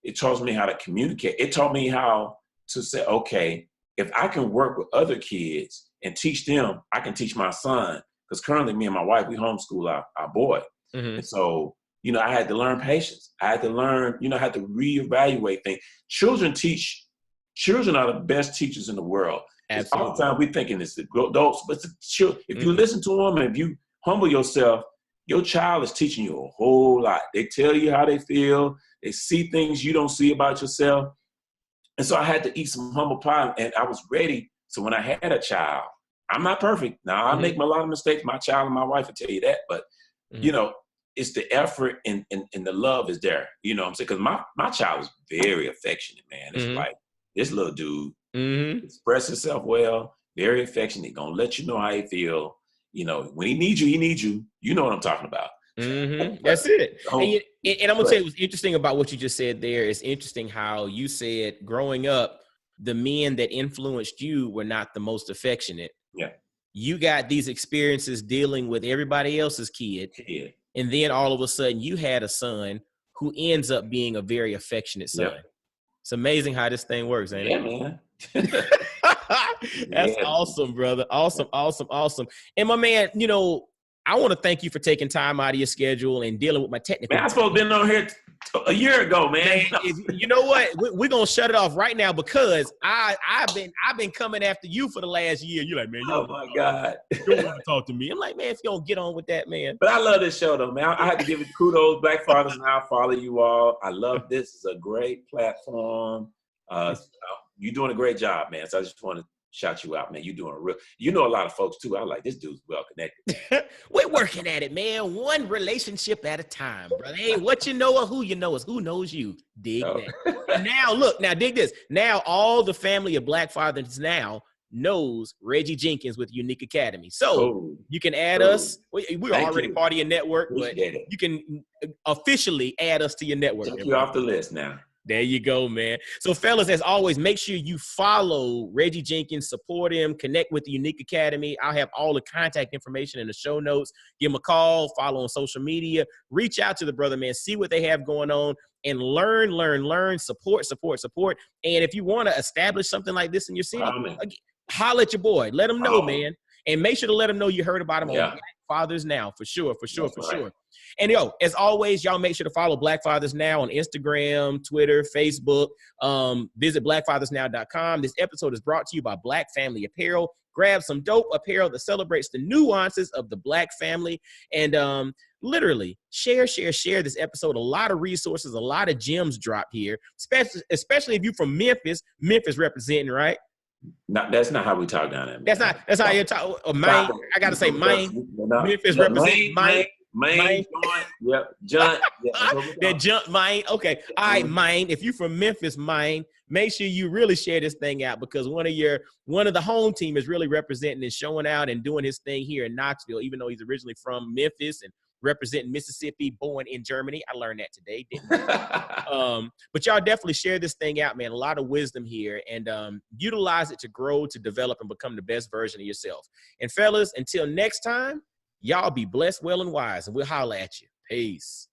It taught me how to communicate. It taught me how to say, okay, if I can work with other kids and teach them, I can teach my son. Because currently me and my wife, we homeschool our boy. And so, you know, I had to learn patience. I had to learn, you know, I had to reevaluate things. Children are the best teachers in the world. Absolutely. All the time we thinking it's the adults, but it's the children. If you listen to them and if you humble yourself, your child is teaching you a whole lot. They tell you how they feel. They see things you don't see about yourself. And so I had to eat some humble pie, and I was ready. So when I had a child, I'm not perfect. Now, I make a lot of mistakes. My child and my wife will tell you that. But, you know, it's the effort and the love is there. You know what I'm saying? Because my child is very affectionate, man. It's like this little dude express himself well, very affectionate, going to let you know how he feel. You know, when he needs you, he needs you. You know what I'm talking about. That's it. And I'm going to tell you what's interesting about what you just said there. It's interesting how you said growing up, the men that influenced you were not the most affectionate. Yeah. You got these experiences dealing with everybody else's kid. Yeah. And then all of a sudden you had a son who ends up being a very affectionate son. Yeah. It's amazing how this thing works, ain't it? Man. That's awesome, brother. Awesome. And my man, you know, I want to thank you for taking time out of your schedule and dealing with my technical. Man, I supposed to been on here a year ago, man. You know what? We're gonna shut it off right now because I've been coming after you for the last year. You're like, man, oh my God, you don't want to talk to me. I'm like, man, if you don't get on with that, man. But I love this show, though, man. I had to give it kudos. Black Fathers Now, follow you all. I love this. It's a great platform. You're doing a great job, man. So I just want to shout you out, man. You're doing you know a lot of folks too. I like this dude's well connected. We're working at it, man. One relationship at a time, brother. Hey, what you know or who you know is who knows you. Dig that. And now look, dig this. Now all the family of Black Fathers Now knows Reggie Jenkins with UUNIK Academy. So you can add us. We're already part of your network, but you can officially add us to your network. Check you off the list now. There you go, man. So, fellas, as always, make sure you follow Reggie Jenkins, support him, connect with the UUNIK Academy. I'll have all the contact information in the show notes. Give him a call, follow on social media, reach out to the brother, man, see what they have going on, and learn, support. And if you want to establish something like this in your city, holler at your boy. Let him know, man. And make sure to let him know you heard about him on Black Fathers Now, for sure. And as always, y'all make sure to follow Black Fathers Now on Instagram, Twitter, Facebook. Visit blackfathersnow.com. This episode is brought to you by Black Family Apparel. Grab some dope apparel that celebrates the nuances of the Black family. And literally, share this episode. A lot of resources, a lot of gems dropped here, especially if you're from Memphis representing, right? No, that's not how we talk down there. Man. That's how you talk. Maine, I gotta say Maine. Memphis representing Maine. Maine, John. That jump, Maine. Okay, all right, Maine. If you're from Memphis, Maine, make sure you really share this thing out because one of the home team is really representing and showing out and doing his thing here in Knoxville, even though he's originally from Memphis and representing Mississippi, born in Germany. I learned that today, didn't I? But y'all definitely share this thing out, man. A lot of wisdom here, and utilize it to grow, to develop, and become the best version of yourself. And fellas, until next time, y'all be blessed, well, and wise, and we'll holler at you. Peace.